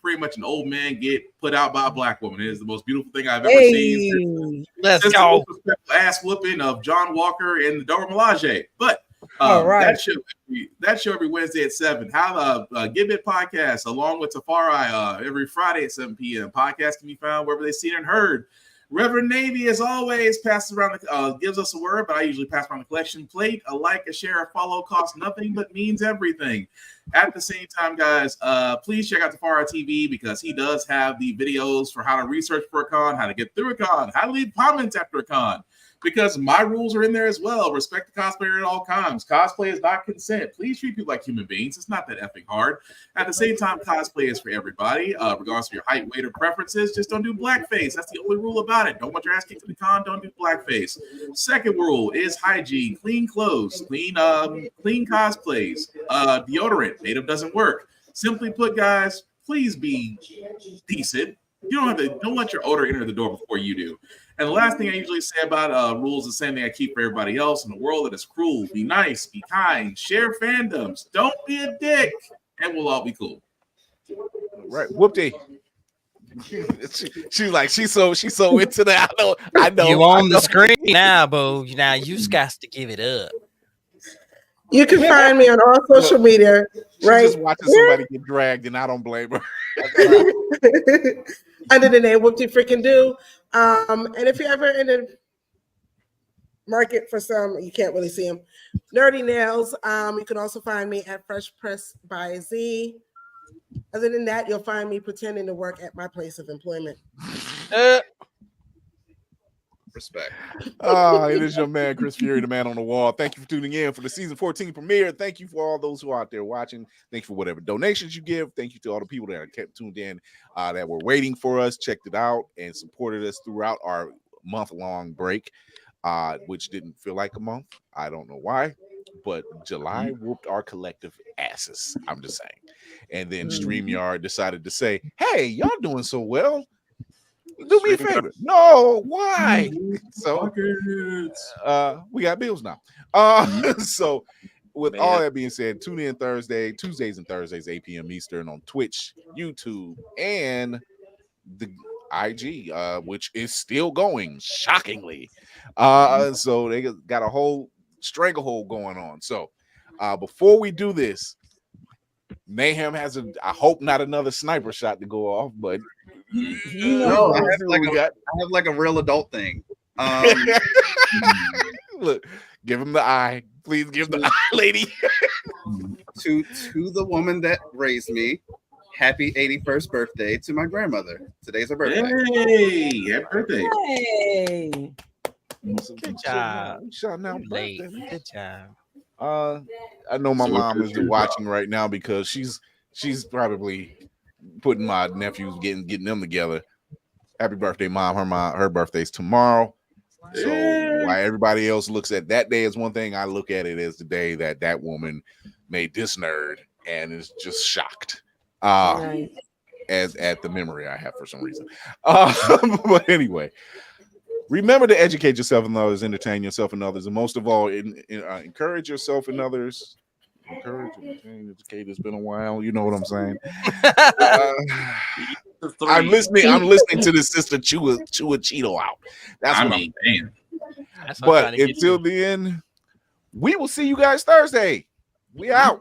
pretty much an old man get put out by a black woman. It is the most beautiful thing I've ever seen. Let's go. The ass whooping of John Walker and the Dora Milaje. But that show every Wednesday at 7. How the Give It podcast along with Tafari every Friday at 7 p.m. Podcast can be found wherever they seen and heard. Reverend Navy, as always, passes around gives us a word, but I usually pass around the collection plate. A like, a share, a follow costs nothing but means everything. At the same time, guys, please check out the Tafari TV because he does have the videos for how to research for a con, how to get through a con, how to leave comments after a con. Because my rules are in there as well. Respect the cosplayer at all times. Cosplay is not consent. Please treat people like human beings. It's not that effing hard. At the same time, cosplay is for everybody, regardless of your height, weight, or preferences. Just don't do blackface. That's the only rule about it. Don't want your ass kicked to the con. Don't do blackface. Second rule is hygiene. Clean clothes. Clean cosplays. Deodorant. Native doesn't work. Simply put, guys, please be decent. You don't let your odor enter the door before you do. And the last thing I usually say about rules is the same thing I keep for everybody else. In a world that is cruel, be nice, be kind, share fandoms, don't be a dick, and we'll all be cool. Right, whoopty. She's so into that. I know. You on the screen now, boo. Now you just got to give it up. You can find me on all social media. Right, just watching somebody get dragged, and I don't blame her. Under the name Whoopty Freaking Do. And if you're ever in the market for some, you can't really see them, nerdy nails, you can also find me at Fresh Press by Z. Other than that, you'll find me pretending to work at my place of employment. Respect. It is your man, Chris Fury, the man on the wall. Thank you for tuning in for the season 14 premiere. Thank you for all those who are out there watching. Thank you for whatever donations you give. Thank you to all the people that are kept tuned in, that were waiting for us, checked it out, and supported us throughout our month-long break, which didn't feel like a month. I don't know why, but July whooped our collective asses. I'm just saying. And then StreamYard decided to say, hey, y'all doing so well. Do me a favor. No, why? So we got bills now. So with all that being said, tune in Tuesdays and Thursdays, 8 p.m. Eastern on Twitch, YouTube, and the IG, which is still going, shockingly. So they got a whole stranglehold going on. So before we do this, Mayhem has I hope not another sniper shot to go off, but no, I have like a real adult thing. Look, give him the eye. Please give the eye, lady. to the woman that raised me, happy 81st birthday to my grandmother. Today's her birthday. Hey, happy birthday. Hey. Good job. Good job. I know my mom is watching right now because she's probably putting my nephews getting them together. Happy birthday, Mom. Her birthday's tomorrow. So while everybody else looks at that day as one thing, I look at it as the day that woman made this nerd and is just shocked. As at the memory I have for some reason. But anyway, remember to educate yourself and others, entertain yourself and others, and most of all, encourage yourself and others. Encourage, educate. It's been a while. You know what I'm saying? I'm listening to the sister chew a Cheeto out. That's what I'm saying. But until then, we will see you guys Thursday. We out.